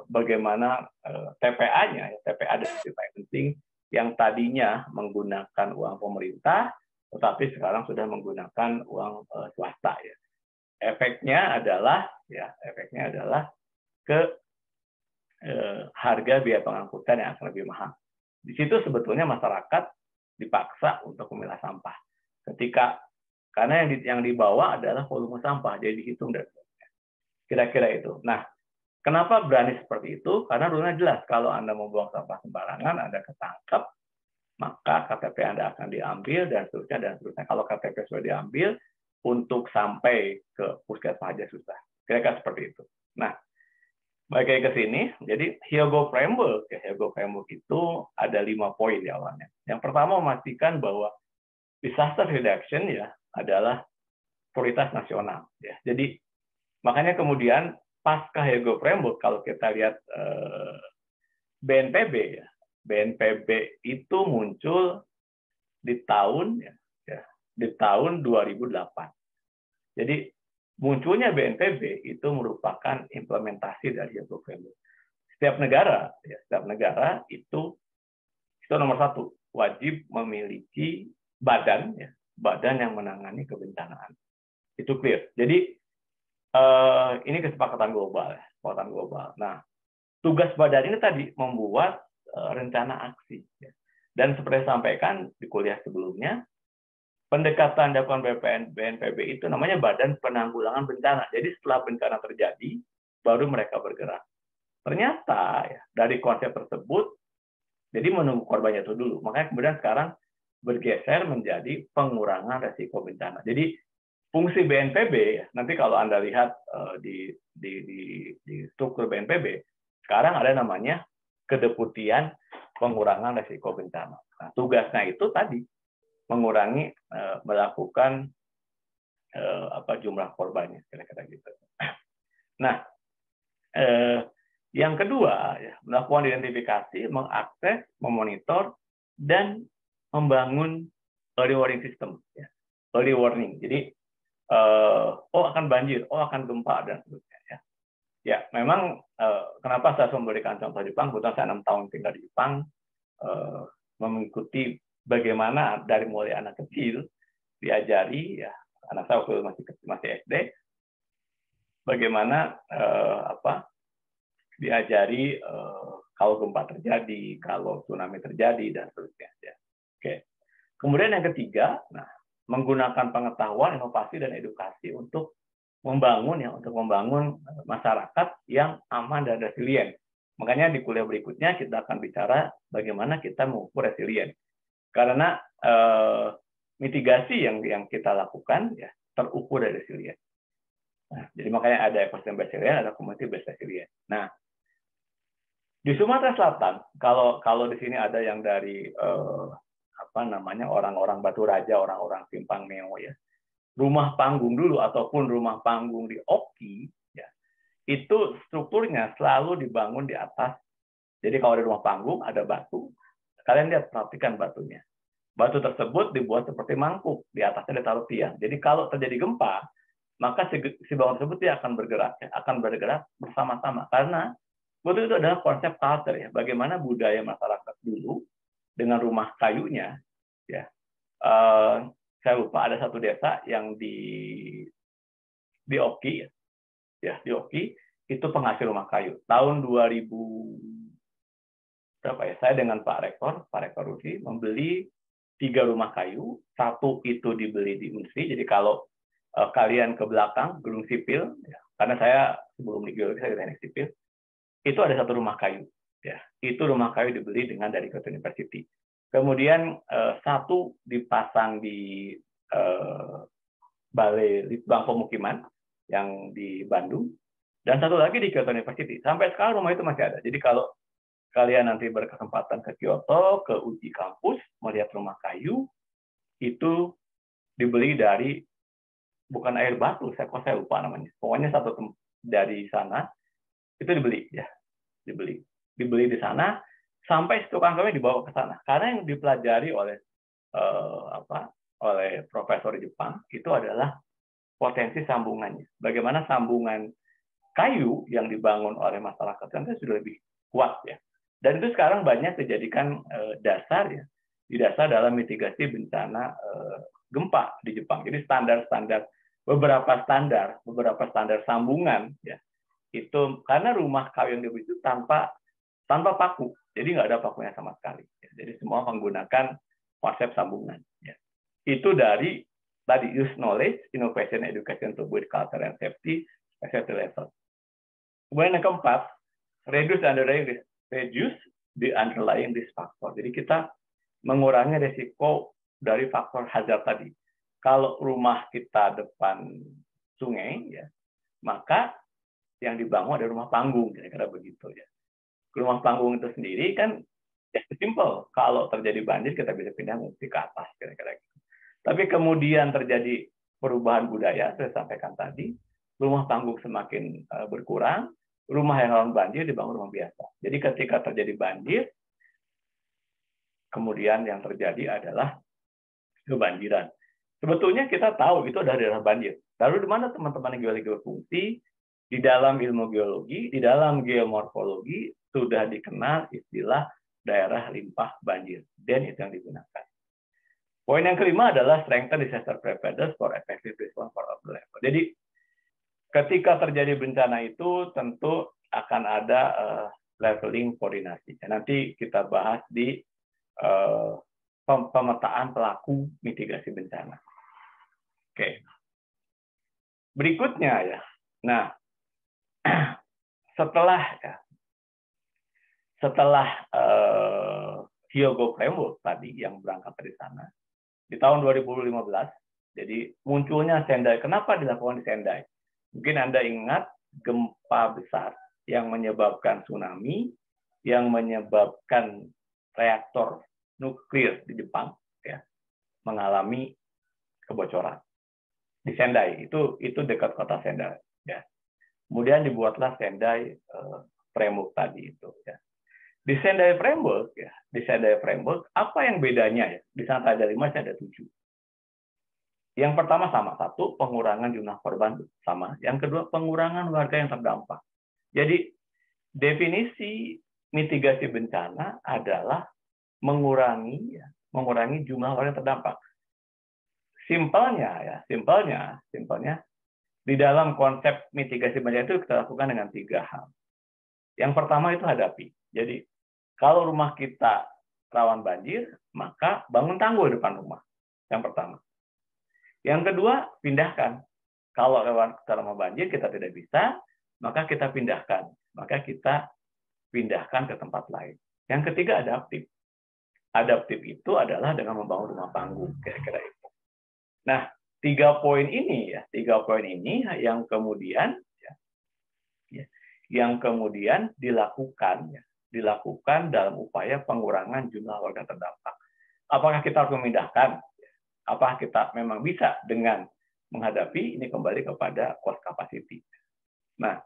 bagaimana TPA-nya, TPA Density Financing yang tadinya menggunakan uang pemerintah, tetapi sekarang sudah menggunakan uang swasta. Ya. Efeknya adalah ke harga biaya pengangkutan yang akan lebih mahal. Di situ sebetulnya masyarakat dipaksa untuk memilah sampah. Karena yang dibawa adalah volume sampah, jadi dihitung dan kira-kira itu. Nah, kenapa berani seperti itu? Karena rulenya jelas, kalau Anda membuang sampah sembarangan, Anda ketangkep, maka KTP Anda akan diambil dan seterusnya. Kalau KTP sudah diambil, untuk sampai ke puskesmas saja susah. Kira-kira seperti itu. Nah, balik ke sini, jadi Hyogo Framework itu ada 5 poin di awalnya. Yang pertama memastikan bahwa disaster reduction ya adalah prioritas nasional. Ya. Jadi Makanya kemudian pasca Hego Framework, kalau kita lihat BNPB, ya, BNPB itu muncul di tahun di tahun 2008. Jadi munculnya BNPB itu merupakan implementasi dari Hego Framework. Setiap negara itu nomor satu, wajib memiliki badan yang menangani kebencanaan. Itu clear. Jadi ini kesepakatan global. Nah, tugas badan ini tadi membuat rencana aksi. Dan seperti sampaikan di kuliah sebelumnya, pendekatan dilakukan BNPB itu namanya Badan Penanggulangan Bencana. Jadi setelah bencana terjadi, baru mereka bergerak. Ternyata dari konsep tersebut, jadi menunggu korbannya itu dulu. Makanya kemudian sekarang bergeser menjadi pengurangan resiko bencana. Jadi fungsi BNPB, nanti kalau Anda lihat di struktur BNPB, sekarang ada namanya Kedeputian Pengurangan Resiko Bencana. Nah, tugasnya itu tadi mengurangi, melakukan jumlah korbannya, kira-kira gitu. Nah, yang kedua, melakukan identifikasi, mengakses, memonitor, dan membangun early warning system. Early warning. Jadi, akan banjir, akan gempa, dan seterusnya. Ya, memang kenapa saya memberikan contoh Jepang, kebetulan saya 6 tahun tinggal di Jepang, mengikuti bagaimana dari mulai anak kecil diajari, anak saya waktu masih SD, bagaimana diajari kalau gempa terjadi, kalau tsunami terjadi, dan seterusnya. Oke. Kemudian yang ketiga, menggunakan pengetahuan, inovasi, dan edukasi untuk membangun masyarakat yang aman dan resilient. Makanya di kuliah berikutnya kita akan bicara bagaimana kita mengukur resilient. Karena mitigasi yang kita lakukan terukur dari resilient. Nah, jadi makanya ada ekosistem based resilient, ada community based resilient. Nah, di Sumatera Selatan, kalau di sini ada yang dari orang-orang Batu Raja, orang-orang Simpang Neo, rumah panggung dulu ataupun rumah panggung di Oki, itu strukturnya selalu dibangun di atas. Jadi kalau ada rumah panggung, ada batu, kalian lihat, perhatikan batunya. Batu tersebut dibuat seperti mangkuk, di atasnya ditaruh tiang. Jadi kalau terjadi gempa, maka si bangunan tersebut dia akan bergerak bersama-sama, karena itu adalah konsep culture, bagaimana budaya masyarakat dulu dengan rumah kayunya. Saya lupa, ada satu desa yang di Oki, di Oki itu penghasil rumah kayu. Tahun 2000 berapa saya dengan Pak Rektor Rusi membeli 3 rumah kayu, 1 itu dibeli di Unsri. Jadi kalau kalian ke belakang gedung sipil, karena saya sebelum di geologi saya di teknik sipil, itu ada 1 rumah kayu. Itu rumah kayu dibeli dari Kyoto University. Kemudian 1 dipasang di Balai Litbang Pemukiman yang di Bandung, dan 1 lagi di Kyoto University. Sampai sekarang rumah itu masih ada. Jadi kalau kalian nanti berkesempatan ke Kyoto, ke uji kampus, melihat rumah kayu, itu dibeli dari, bukan air batu, saya lupa namanya. Pokoknya 1 dari sana, itu dibeli. Dibeli di sana, sampai tukang kayu dibawa ke sana. Karena yang dipelajari oleh profesor Jepang, itu adalah potensi sambungannya. Bagaimana sambungan kayu yang dibangun oleh masyarakat itu sudah lebih kuat. Dan itu sekarang banyak dijadikan dasar, didasar dalam mitigasi bencana gempa di Jepang. Jadi beberapa standar sambungan, itu karena rumah kayu yang dibeli itu tanpa paku, jadi nggak ada pakunya sama sekali. Jadi semua menggunakan konsep sambungan. Itu dari tadi use knowledge, innovation, education to build culture and safety level. Kemudian yang keempat, reduce the underlying risk factor. Jadi kita mengurangi risiko dari faktor hazard tadi. Kalau rumah kita depan sungai, maka yang dibangun ada rumah panggung, kira-kira begitu. Rumah panggung itu sendiri kan simple. Kalau terjadi banjir kita bisa pindah ke atas, kira-kira gitu. Tapi kemudian terjadi perubahan budaya, saya sampaikan tadi, rumah panggung semakin berkurang, rumah yang rawan banjir dibangun rumah biasa. Jadi ketika terjadi banjir, kemudian yang terjadi adalah kebanjiran. Sebetulnya kita tahu itu adalah daerah banjir. Lalu di mana teman-teman geologi berfungsi? Di dalam ilmu geologi, di dalam geomorfologi sudah dikenal istilah daerah limpah banjir. Dan itu yang digunakan. Poin yang kelima adalah strengthen disaster preparedness for effective response for all level. Jadi ketika terjadi bencana itu tentu akan ada leveling koordinasi. Nanti kita bahas di pemetaan pelaku mitigasi bencana. Oke. Berikutnya ya. Nah, setelah Hyogo Framework tadi yang berangkat dari sana, di tahun 2015, jadi munculnya Sendai. Kenapa dilakukan di Sendai? Mungkin Anda ingat gempa besar yang menyebabkan tsunami, yang menyebabkan reaktor nuklir di Jepang ya, mengalami kebocoran di Sendai. Itu dekat kota Sendai. Ya. Kemudian dibuatlah Sendai Framework tadi itu. Ya. Di Sendai Framework, ya, di Sendai Framework, apa yang bedanya ya? Di sana ada 5, ada 7. Yang pertama sama, satu pengurangan jumlah korban sama. Yang kedua pengurangan warga yang terdampak. Jadi definisi mitigasi bencana adalah mengurangi jumlah warga yang terdampak. Simpelnya di dalam konsep mitigasi bencana itu kita lakukan dengan 3 hal. Yang pertama itu hadapi. Jadi kalau rumah kita rawan banjir, maka bangun tanggul depan rumah. Yang pertama. Yang kedua, pindahkan. Kalau rawan rumah banjir kita tidak bisa, maka kita pindahkan. Maka kita pindahkan ke tempat lain. Yang ketiga, adaptif. Adaptif itu adalah dengan membangun rumah panggung, kira-kira itu. Nah, 3 poin ini yang kemudian dilakukan dalam upaya pengurangan jumlah warga terdampak. Apakah kita harus memindahkan? Apakah kita memang bisa dengan menghadapi? Ini kembali kepada cost capacity. Nah,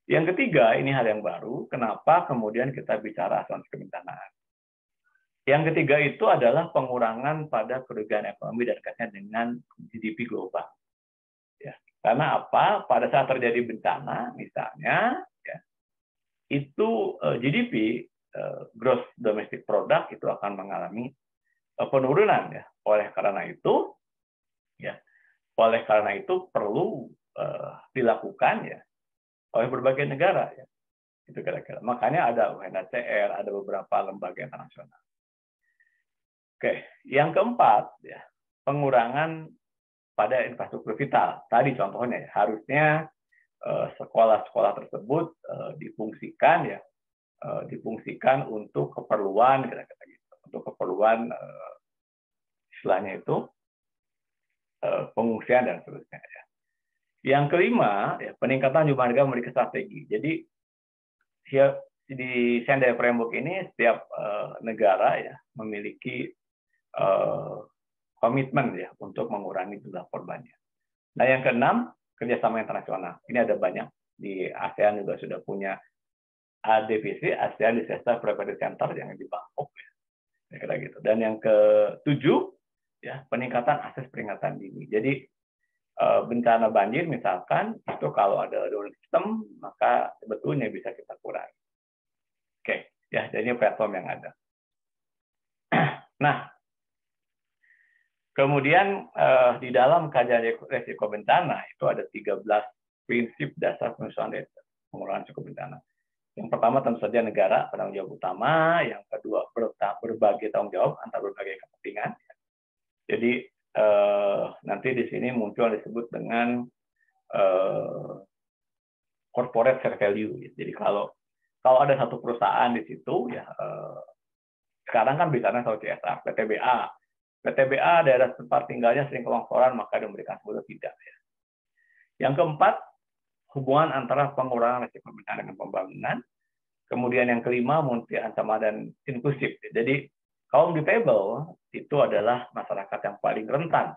yang ketiga, ini hal yang baru. Kenapa kemudian kita bicara asuransi kebencanaan? Yang ketiga itu adalah pengurangan pada kerugian ekonomi dan kaitannya dengan GDP global. Ya, karena apa? Pada saat terjadi bencana, misalnya, ya, itu GDP gross domestic product itu akan mengalami penurunan ya. Oleh karena itu perlu dilakukan ya oleh berbagai negara ya. Itu kira-kira. Makanya ada UNHCR, ada beberapa lembaga internasional. Oke, yang keempat ya, pengurangan pada infrastruktur vital. Tadi contohnya ya, harusnya sekolah-sekolah tersebut difungsikan untuk keperluan kira-kira gitu, untuk keperluan istilahnya itu pengungsian dan seterusnya ya. Yang kelima ya, peningkatan jumlah warga memiliki strategi. Jadi di Sendai Framework ini setiap negara ya memiliki komitmen ya untuk mengurangi jumlah korbannya. Nah, yang keenam, kerjasama internasional. Ini ada banyak. Di ASEAN juga sudah punya ADPC, ASEAN Disaster Preparedness Center yang di Bangkok ya. Kira gitu. Dan yang ketujuh ya, peningkatan akses peringatan dini. Jadi bencana banjir misalkan itu kalau ada warning system maka sebetulnya bisa kita kurangi. Oke, ya, jadi platform yang ada. Nah, kemudian di dalam kajian resiko bencana itu ada 13 prinsip dasar pengurangan risiko bencana. Yang pertama tentu saja negara penanggung jawab utama, yang kedua berbagi tanggung jawab antar berbagai kepentingan. Jadi nanti di sini muncul disebut dengan corporate share value. Jadi kalau ada satu perusahaan di situ ya sekarang kan bicaranya soal CSR, PTBA daerah tempat tinggalnya sering kelongsoran maka diberikan sebut tidak ya. Yang keempat, hubungan antara pengurangan risiko bencana dengan pembangunan. Kemudian yang kelima, multi ancaman dan inklusif. Jadi kaum difabel itu adalah masyarakat yang paling rentan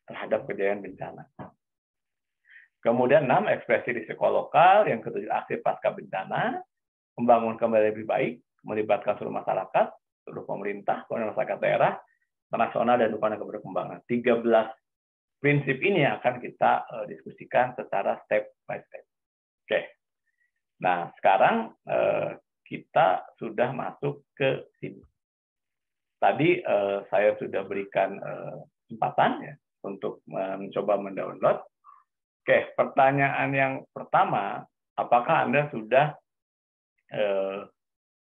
terhadap kejadian bencana. Kemudian 6, ekspresi risiko lokal. Yang ke-7, aksi pasca bencana. Membangun kembali lebih baik, melibatkan seluruh masyarakat, seluruh pemerintah, kemudian masyarakat daerah, nasional, dan upaya berkembangan. 13 prinsip ini akan kita diskusikan secara step by step. Oke. Nah, sekarang kita sudah masuk ke sini. Tadi saya sudah berikan kesempatan ya untuk mencoba mendownload. Oke, pertanyaan yang pertama, apakah Anda sudah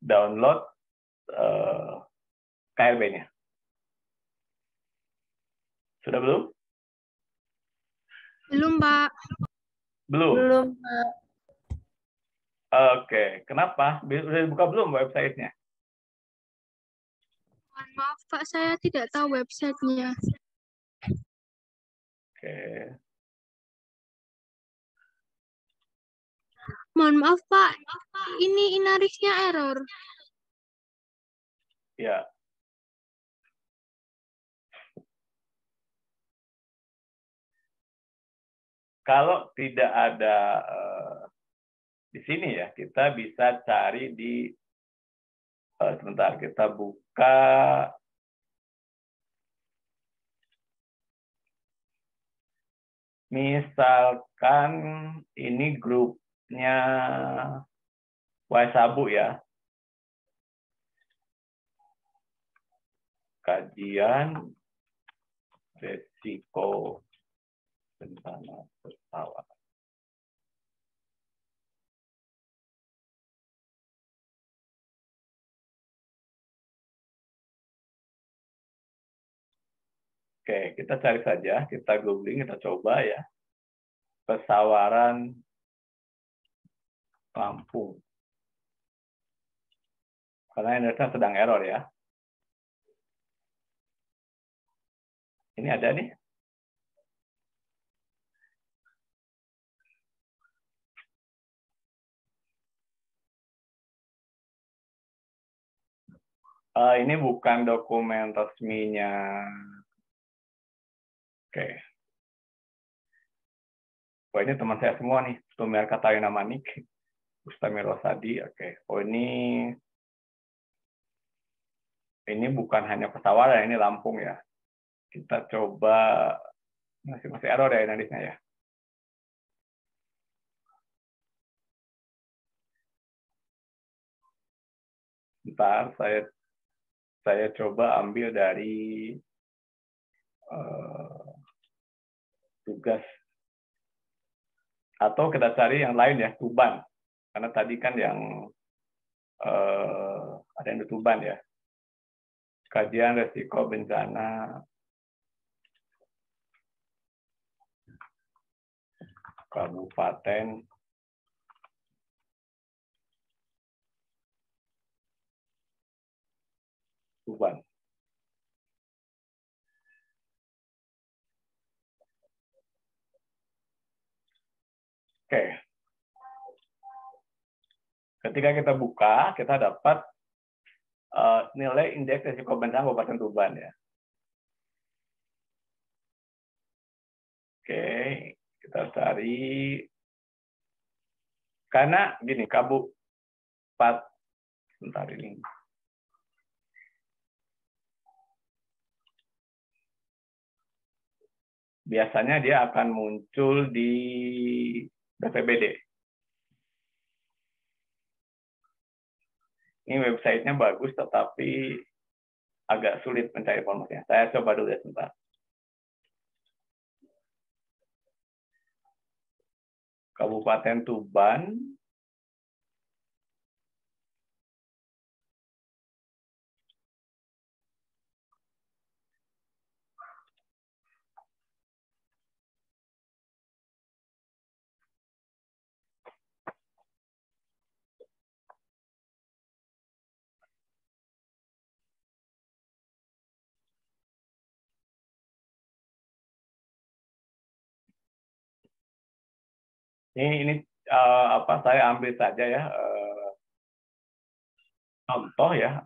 download KLB-nya? Sudah belum? Belum, Pak. Belum. Belum. Oke, kenapa? Sudah dibuka belum websitenya? Maaf, Pak, saya tidak tahu websitenya. Oke. Mohon maaf, Pak. Ini Inarixnya error. Ya. Kalau tidak ada di sini ya, kita bisa cari di sebentar, kita buka misalkan ini grupnya Waisabu ya. Kajian resiko bencana pesawat. Oke, kita cari saja, kita googling, kita coba ya. Pesawaran Lampung. Karena Indonesia sedang error ya. Ini ada nih. Ini bukan dokumen resminya. Oke. Oh, ini teman saya semua nih. Sumer Katayana Manik, Ustami Rosadi. Oke. Oh, ini bukan hanya pesawaran, ini Lampung ya. Kita coba, masih error ya analisnya ya. Bentar, saya coba ambil dari tugas. Atau kita cari yang lain ya, Tuban. Karena tadi kan yang ada yang di Tuban ya. Kajian resiko bencana Kabupaten Tuban. Oke. Ketika kita buka, kita dapat nilai indeks risiko bencana Kabupaten Tuban ya. Oke, kita cari. Karena gini, sebentar ini. Biasanya dia akan muncul di BPBD. Ini websitenya bagus, tetapi agak sulit mencari informasinya. Saya coba dulu ya sebentar. Kabupaten Tuban. Ini saya ambil saja ya contoh ya,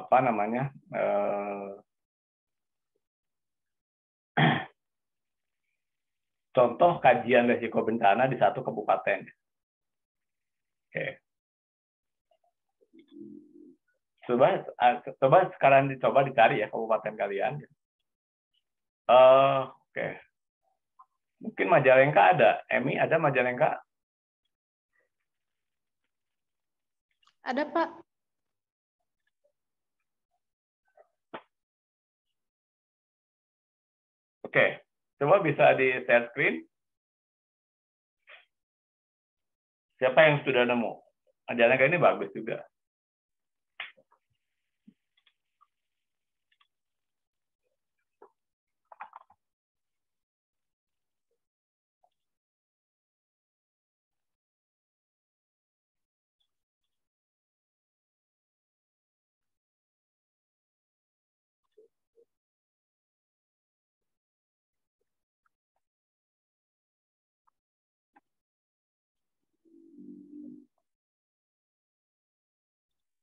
apa namanya contoh kajian risiko bencana di satu kabupaten. Oke. Coba sekarang dicoba dicari ya kabupaten kalian. Oke. Mungkin Majalengka ada. Emi ada Majalengka? Ada, Pak. Oke. Coba bisa di share screen. Siapa yang sudah nemu? Majalengka ini bagus juga.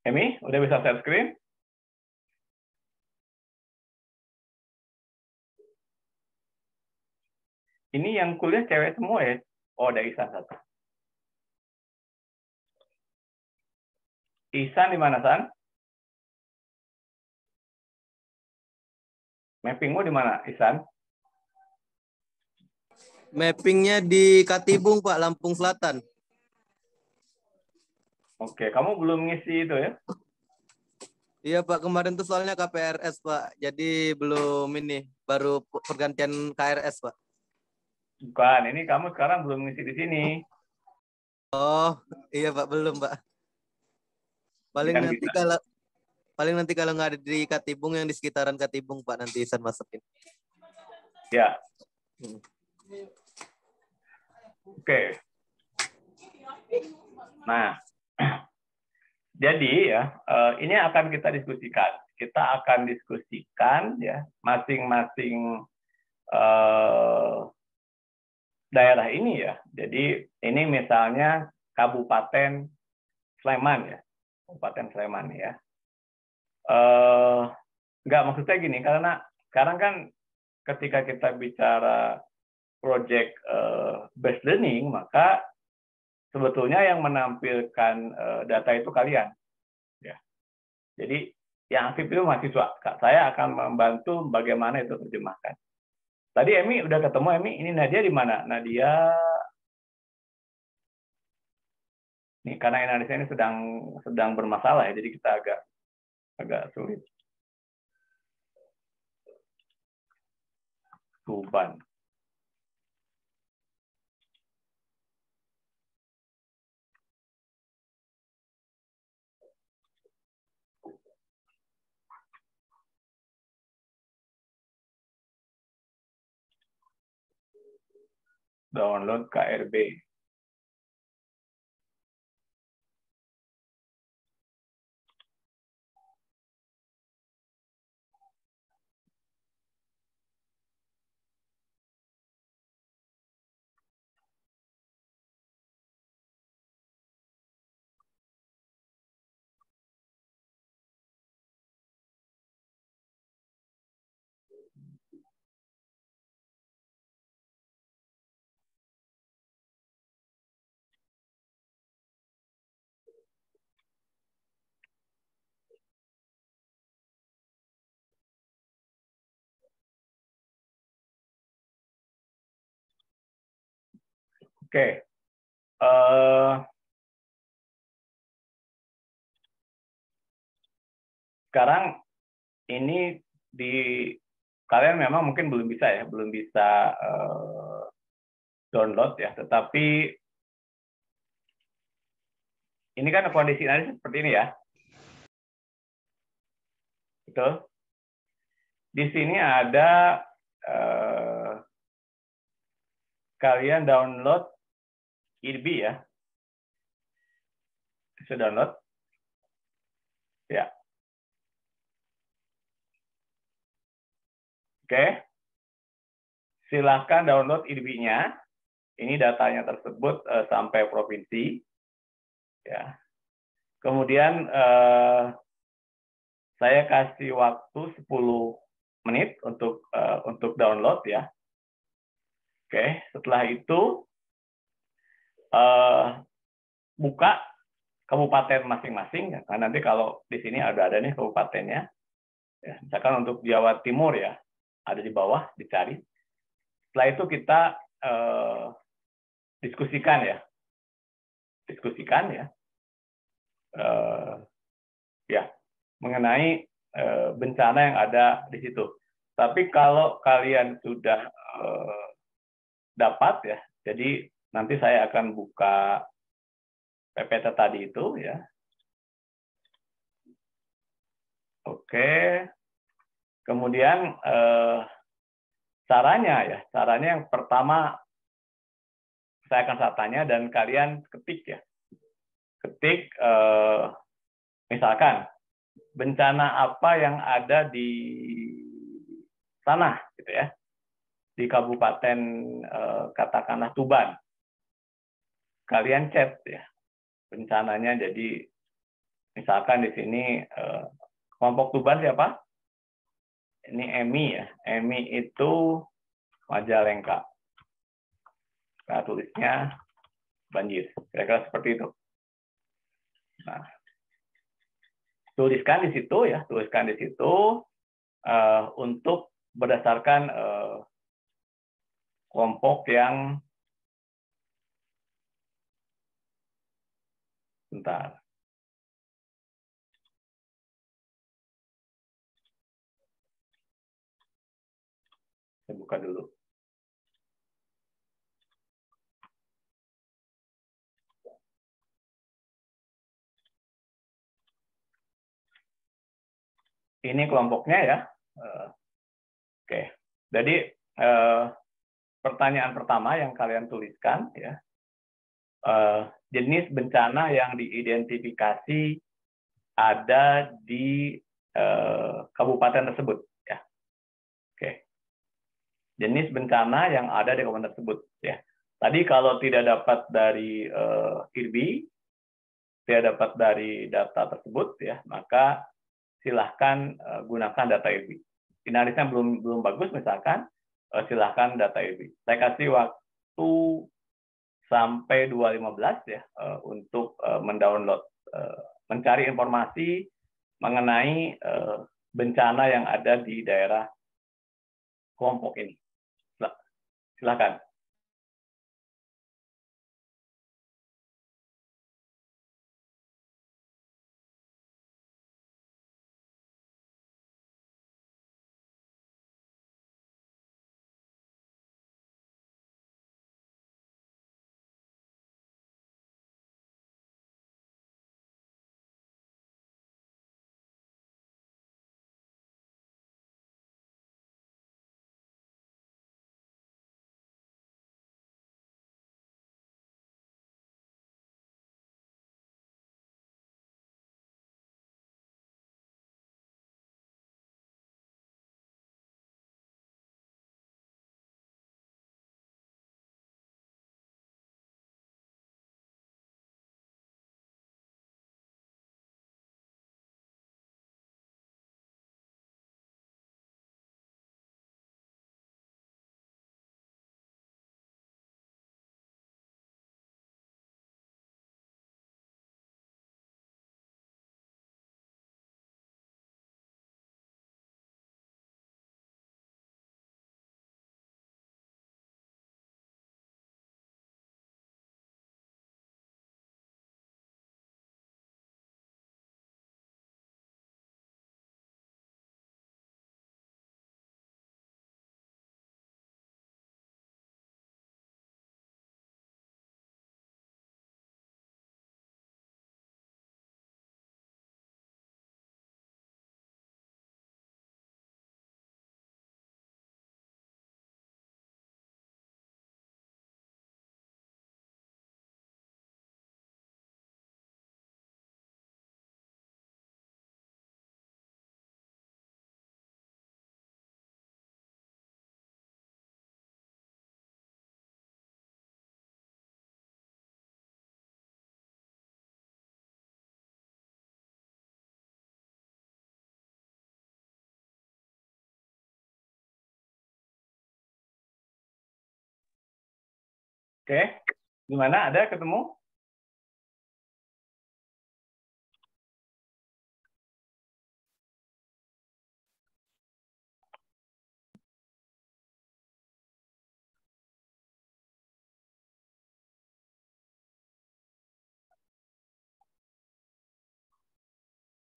Emi, udah bisa share screen? Ini yang kuliah cewek semua ya? Oh, ada Ihsan satu. Ihsan di mana, San? Mappingmu di mana, Ihsan? Mappingnya di Katibung, Pak, Lampung Selatan. Oke, kamu belum ngisi itu ya? Iya, Pak, kemarin tuh soalnya KPRS, Pak. Jadi belum ini, baru pergantian KRS, Pak. Bukan, ini kamu sekarang belum ngisi di sini. Oh, iya, Pak, belum, Pak. Paling Kan nanti bisa. kalau nggak ada di Katibung, yang di sekitaran Katibung, Pak, nanti Ihsan masukin. Ya. Oke. Nah, jadi ya, ini akan kita diskusikan. Kita akan diskusikan ya masing-masing daerah ini ya. Jadi ini misalnya Kabupaten Sleman ya, Kabupaten Sleman ya. Enggak, maksudnya gini, karena sekarang kan ketika kita bicara project based learning, maka sebetulnya yang menampilkan data itu kalian. Ya. Jadi yang aktif itu mahasiswa. Saya akan membantu bagaimana itu terjemahkan. Tadi Emi udah ketemu, Emi. Ini Nadia di mana? Nadia. Nih, karena Indonesia ini sedang bermasalah ya, jadi kita agak sulit. Tuban. Download KRB. Oke. Sekarang ini kalian memang mungkin belum bisa ya, belum bisa download ya, tetapi ini kan kondisi analisis seperti ini ya. Betul. Di sini ada kalian download IRB ya. Bisa download? Ya. Oke. Silahkan download IRB-nya. Ini datanya tersebut sampai provinsi. Ya. Kemudian saya kasih waktu 10 menit untuk download ya. Oke, setelah itu buka kabupaten masing-masing ya. Karena nanti kalau di sini ada nih kabupatennya. Ya, misalkan untuk Jawa Timur ya, ada di bawah, dicari. Setelah itu kita diskusikan ya. Ya, mengenai bencana yang ada di situ. Tapi kalau kalian sudah dapat ya, jadi nanti saya akan buka PPT tadi itu ya. Oke. Kemudian caranya yang pertama saya akan tanya dan kalian ketik ya. Ketik misalkan bencana apa yang ada di sana gitu ya. Di kabupaten katakanlah Tuban. Kalian chat ya. Bencananya jadi misalkan di sini kelompok Tuban siapa? Ini Emi ya. Emi itu Majalengka. Nah, tulisnya banjir. Kira-kira seperti itu. Nah, tuliskan di situ ya, untuk berdasarkan kelompok yang bentar. Saya buka dulu. Ini kelompoknya ya. Oke. Jadi pertanyaan pertama yang kalian tuliskan ya. Jenis bencana yang diidentifikasi ada di kabupaten tersebut ya. Oke. Jenis bencana yang ada di kabupaten tersebut ya. Tadi kalau tidak dapat dari IRBI, tidak dapat dari data tersebut ya, maka silahkan gunakan data IRBI. Analisnya belum bagus misalkan, silahkan data IRBI. Saya kasih waktu sampai 2015 ya untuk mendownload, mencari informasi mengenai bencana yang ada di daerah kelompok ini. Silakan. Oke, gimana? Ada ketemu?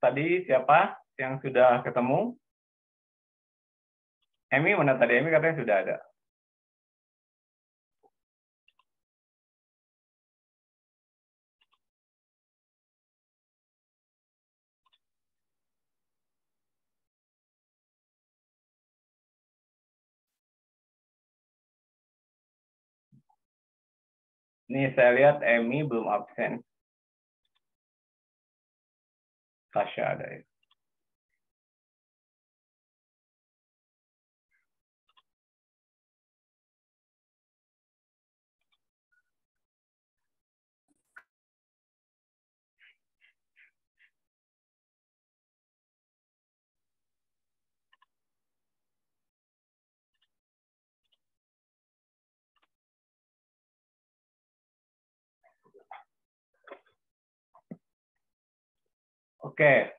Tadi siapa yang sudah ketemu? Emi mana tadi? Emi katanya sudah ada. Nih saya lihat Emi belum absen. Tasya ada ya. Oke,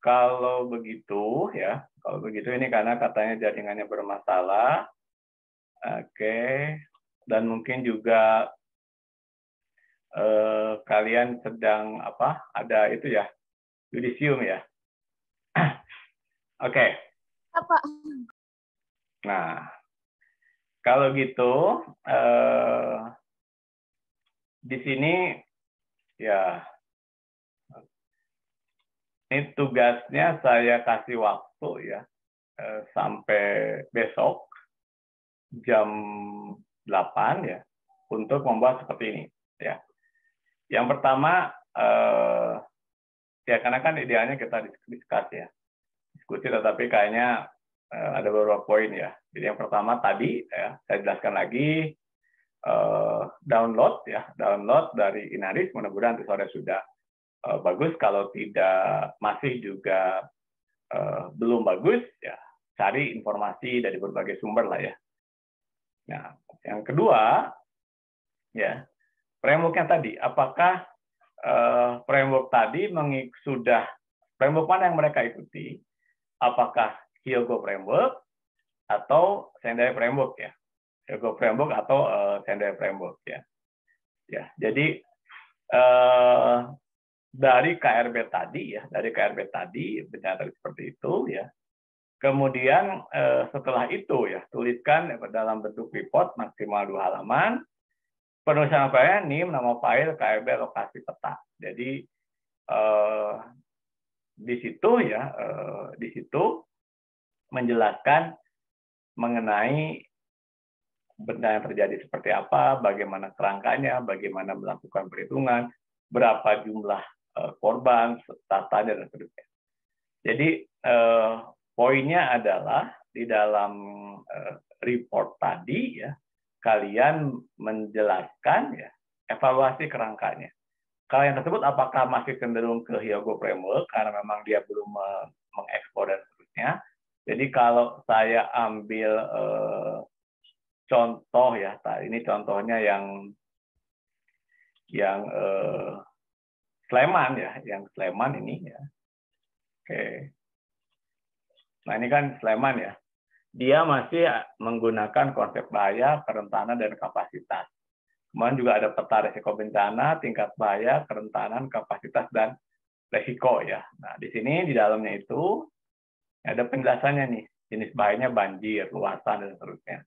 kalau begitu ya, kalau begitu ini karena katanya jaringannya bermasalah. Oke, dan mungkin juga kalian sedang apa? Ada itu ya, yudisium ya. Oke. Apa? Nah, kalau gitu di sini ya. Ini tugasnya saya kasih waktu ya sampai besok jam 8 ya untuk membuat seperti ini ya. Yang pertama ya karena kan idealnya kita diskusi tetapi kayaknya ada beberapa poin ya. Jadi yang pertama tadi ya saya jelaskan lagi download dari Inaris, mudah-mudahan nanti sore sudah bagus. Kalau tidak masih juga belum bagus ya cari informasi dari berbagai sumber lah ya. Nah, yang kedua ya framework-nya tadi, apakah framework tadi sudah framework mana yang mereka ikuti? Apakah Hyogo framework atau Sendai framework ya? Hyogo framework atau Sendai framework ya. Ya, jadi dari KRB tadi benar seperti itu ya. Kemudian setelah itu ya tuliskan dalam bentuk report maksimal 2 halaman. Penulisan file NIM, nama file, KRB, lokasi peta. Jadi di situ menjelaskan mengenai benda yang terjadi seperti apa, bagaimana kerangkanya, bagaimana melakukan perhitungan, berapa jumlah korban, tatanya dan seterusnya. Jadi poinnya adalah di dalam report tadi ya kalian menjelaskan ya evaluasi kerangkanya. Kalau yang tersebut apakah masih cenderung ke Hyogo framework karena memang dia belum mengekspor dan seterusnya. Jadi kalau saya ambil contoh ya, ini contohnya yang Sleman ya, yang Sleman ini ya. Oke. Nah ini kan Sleman ya. Dia masih menggunakan konsep bahaya, kerentanan, dan kapasitas. Kemudian juga ada peta risiko bencana, tingkat bahaya, kerentanan, kapasitas, dan risiko ya. Nah di sini di dalamnya itu ada penjelasannya nih, jenis bahayanya banjir, luasan, dan seterusnya.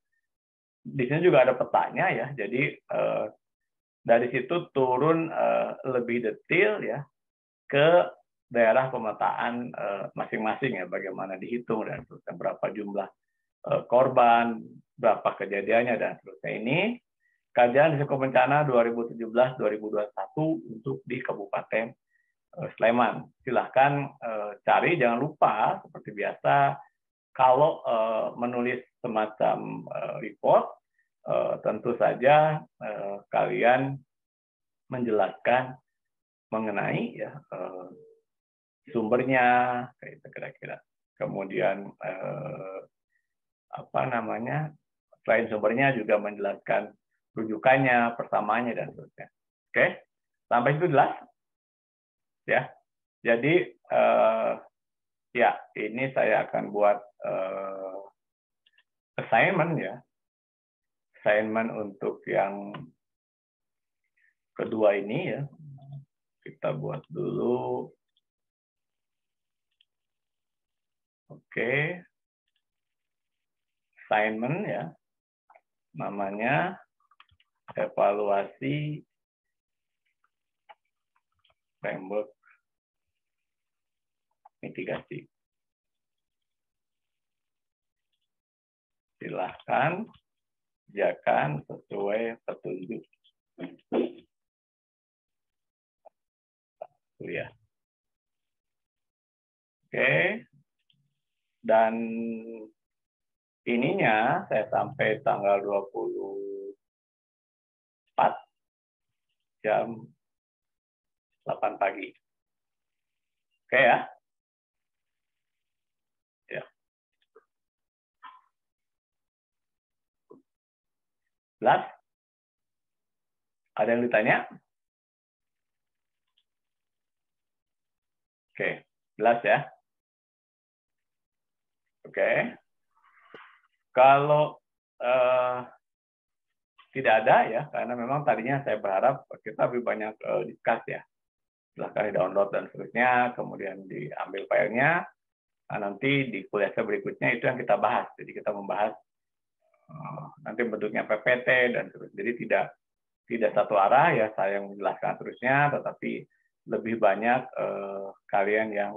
Di sini juga ada petanya ya, jadi dari situ turun lebih detail ya ke daerah pemetaan masing-masing ya, bagaimana dihitung dan seterusnya, berapa jumlah korban, berapa kejadiannya dan seterusnya. Ini kajian risiko bencana 2017-2021 untuk di Kabupaten Sleman. Silahkan cari, jangan lupa seperti biasa kalau menulis semacam report tentu saja kalian menjelaskan mengenai ya sumbernya kira-kira. Kemudian selain sumbernya juga menjelaskan rujukannya, persamaannya, dan seterusnya. Oke, sampai itu jelas? Ya, jadi ya ini saya akan buat assignment ya, assignment untuk yang kedua ini ya. Kita buat dulu. Oke, assignment ya, namanya evaluasi framework mitigasi. Silahkan kerjakan sesuai petunjuk. Ya. Oke. Dan ininya saya sampai tanggal 24 jam 8 pagi. Oke ya. Ya. Jelas? Ada yang ditanya? Oke, jelas ya. Oke. Kalau tidak ada ya, karena memang tadinya saya berharap kita lebih banyak discuss ya. Silahkan di-download dan seterusnya, kemudian diambil filenya. Nah, nanti di kuliah berikutnya itu yang kita bahas. Jadi kita membahas nanti bentuknya PPT dan seterusnya. Jadi tidak satu arah ya, saya yang menjelaskan terusnya, tetapi lebih banyak kalian yang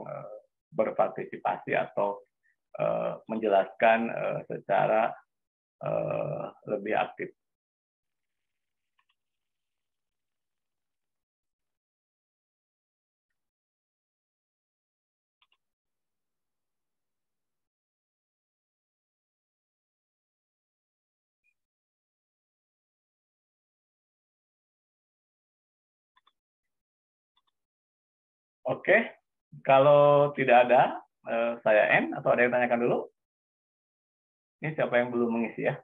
berpartisipasi atau menjelaskan secara lebih aktif. Oke, kalau tidak ada, saya end atau ada yang tanyakan dulu? Ini siapa yang belum mengisi ya?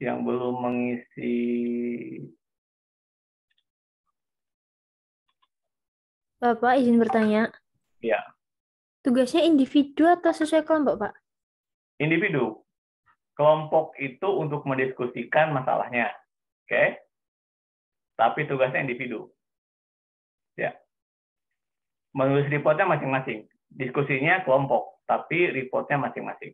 Yang belum mengisi. Bapak izin bertanya. Ya. Tugasnya individu atau sesuai kelompok, Pak? Individu. Kelompok itu untuk mendiskusikan masalahnya. Oke? Tapi tugasnya individu. Ya. Menulis reportnya masing-masing. Diskusinya kelompok, tapi reportnya masing-masing.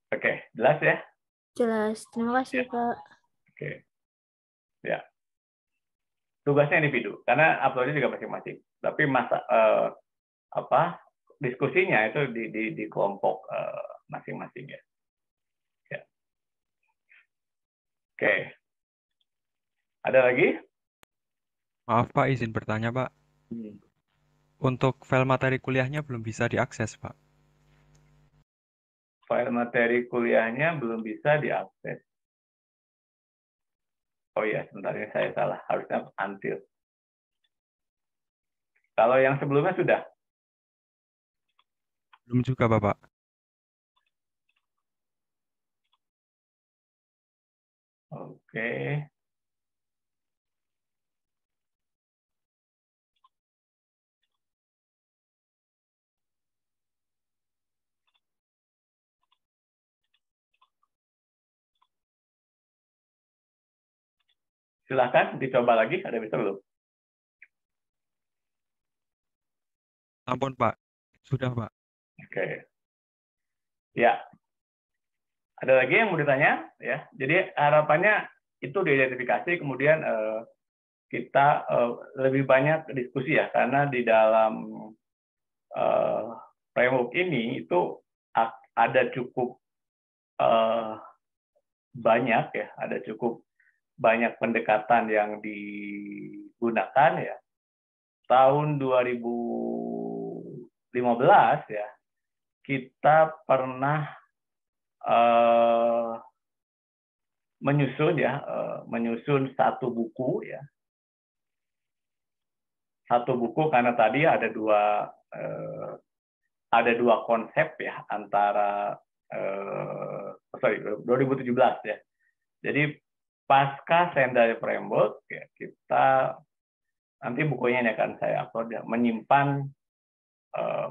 Oke, jelas ya? Jelas. Terima kasih, Ya. Pak. Oke. Ya. Tugasnya individu, karena uploadnya juga masing-masing. Tapi diskusinya itu di kelompok masing-masing ya. Ya. Oke. Ada lagi? Maaf Pak, izin bertanya Pak. Untuk file materi kuliahnya belum bisa diakses Pak. File materi kuliahnya belum bisa diakses. Oh iya, sebentar ini saya salah. Harusnya until. Kalau yang sebelumnya sudah? Belum juga Bapak. Oke. Silakan dicoba lagi, ada bisa belum? Ampun Pak, sudah Pak. Oke. Ya. Ada lagi yang mau ditanya? Ya. Jadi harapannya itu diidentifikasi, kemudian kita lebih banyak diskusi ya, karena di dalam framework ini itu ada cukup banyak ya, ada cukup banyak pendekatan yang digunakan ya. Tahun 2015 ya, kita pernah menyusun satu buku ya. Satu buku karena tadi ada dua konsep ya, antara 2017 ya. Jadi pasca Sendai Framework ya, kita nanti bukunya ini akan saya upload ya, menyimpan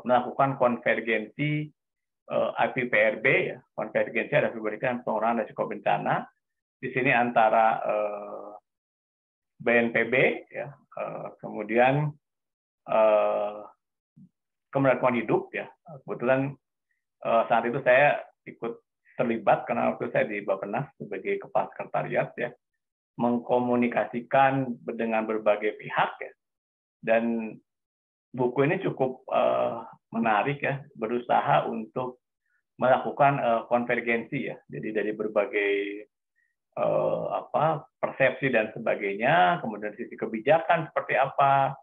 melakukan konvergensi IPPRB ya. Konvergensi ada pengurangan risiko bencana. Di sini antara BNPB ya, kemudian kemudahan hidup ya. Kebetulan saat itu saya ikut terlibat karena waktu saya di Bappenas sebagai kepala sekretariat ya, mengkomunikasikan dengan berbagai pihak ya. Dan buku ini cukup menarik ya, berusaha untuk melakukan konvergensi ya. Jadi dari berbagai persepsi dan sebagainya, kemudian sisi kebijakan seperti apa.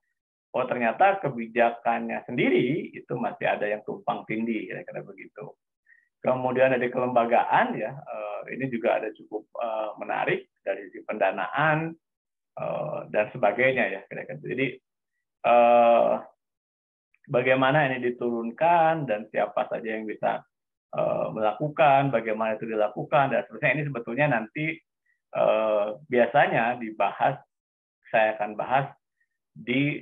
Oh ternyata kebijakannya sendiri itu masih ada yang tumpang tindih, kira-kira begitu. Kemudian dari kelembagaan ya, ini juga ada cukup menarik dari sisi pendanaan dan sebagainya ya, kira-kira. Jadi bagaimana ini diturunkan dan siapa saja yang bisa melakukan, bagaimana itu dilakukan dan seterusnya, ini sebetulnya nanti biasanya dibahas, saya akan bahas di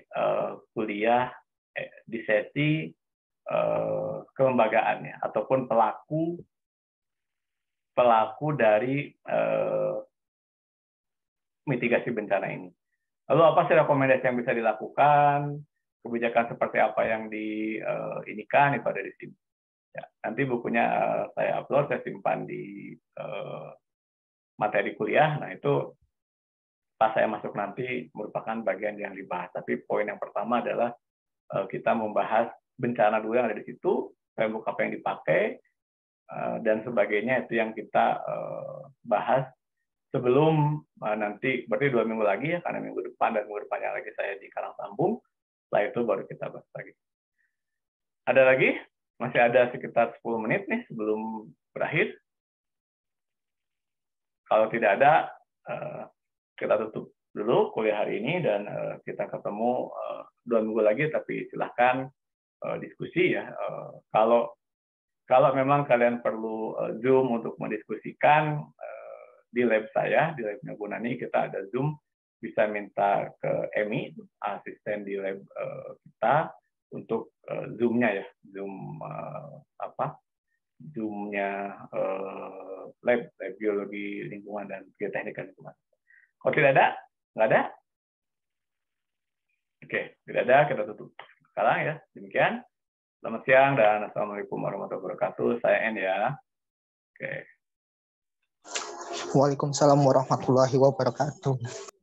kuliah di sesi kelembagaannya ataupun pelaku dari mitigasi bencana ini. Lalu apa sih rekomendasi yang bisa dilakukan, kebijakan seperti apa yang diinikan, itu ada di sini. Ya, nanti bukunya saya upload, saya simpan di materi kuliah. Nah itu pas saya masuk nanti merupakan bagian yang dibahas. Tapi poin yang pertama adalah kita membahas bencana dulu yang ada di situ, framework apa yang dipakai, dan sebagainya itu yang kita bahas sebelum nanti, berarti 2 minggu lagi ya, karena minggu depan dan minggu depannya lagi saya di Karangsambung. Setelah itu baru kita bahas lagi. Ada lagi? Masih ada sekitar 10 menit nih sebelum berakhir. Kalau tidak ada, kita tutup dulu kuliah hari ini dan kita ketemu 2 minggu lagi, tapi silahkan diskusi ya. Kalau memang kalian perlu Zoom untuk mendiskusikan, di lab saya, di labnya Bu Nani, kita ada Zoom, bisa minta ke Emi, asisten di lab kita, untuk Zoom-nya ya, Zoom-nya lab biologi lingkungan dan geoteknik lingkungan. Kalau tidak ada, nggak ada? Oke, tidak ada, kita tutup sekarang ya. Demikian. Selamat siang dan Assalamualaikum warahmatullahi wabarakatuh. Saya N ya. Oke. Waalaikumsalam warahmatullahi wabarakatuh.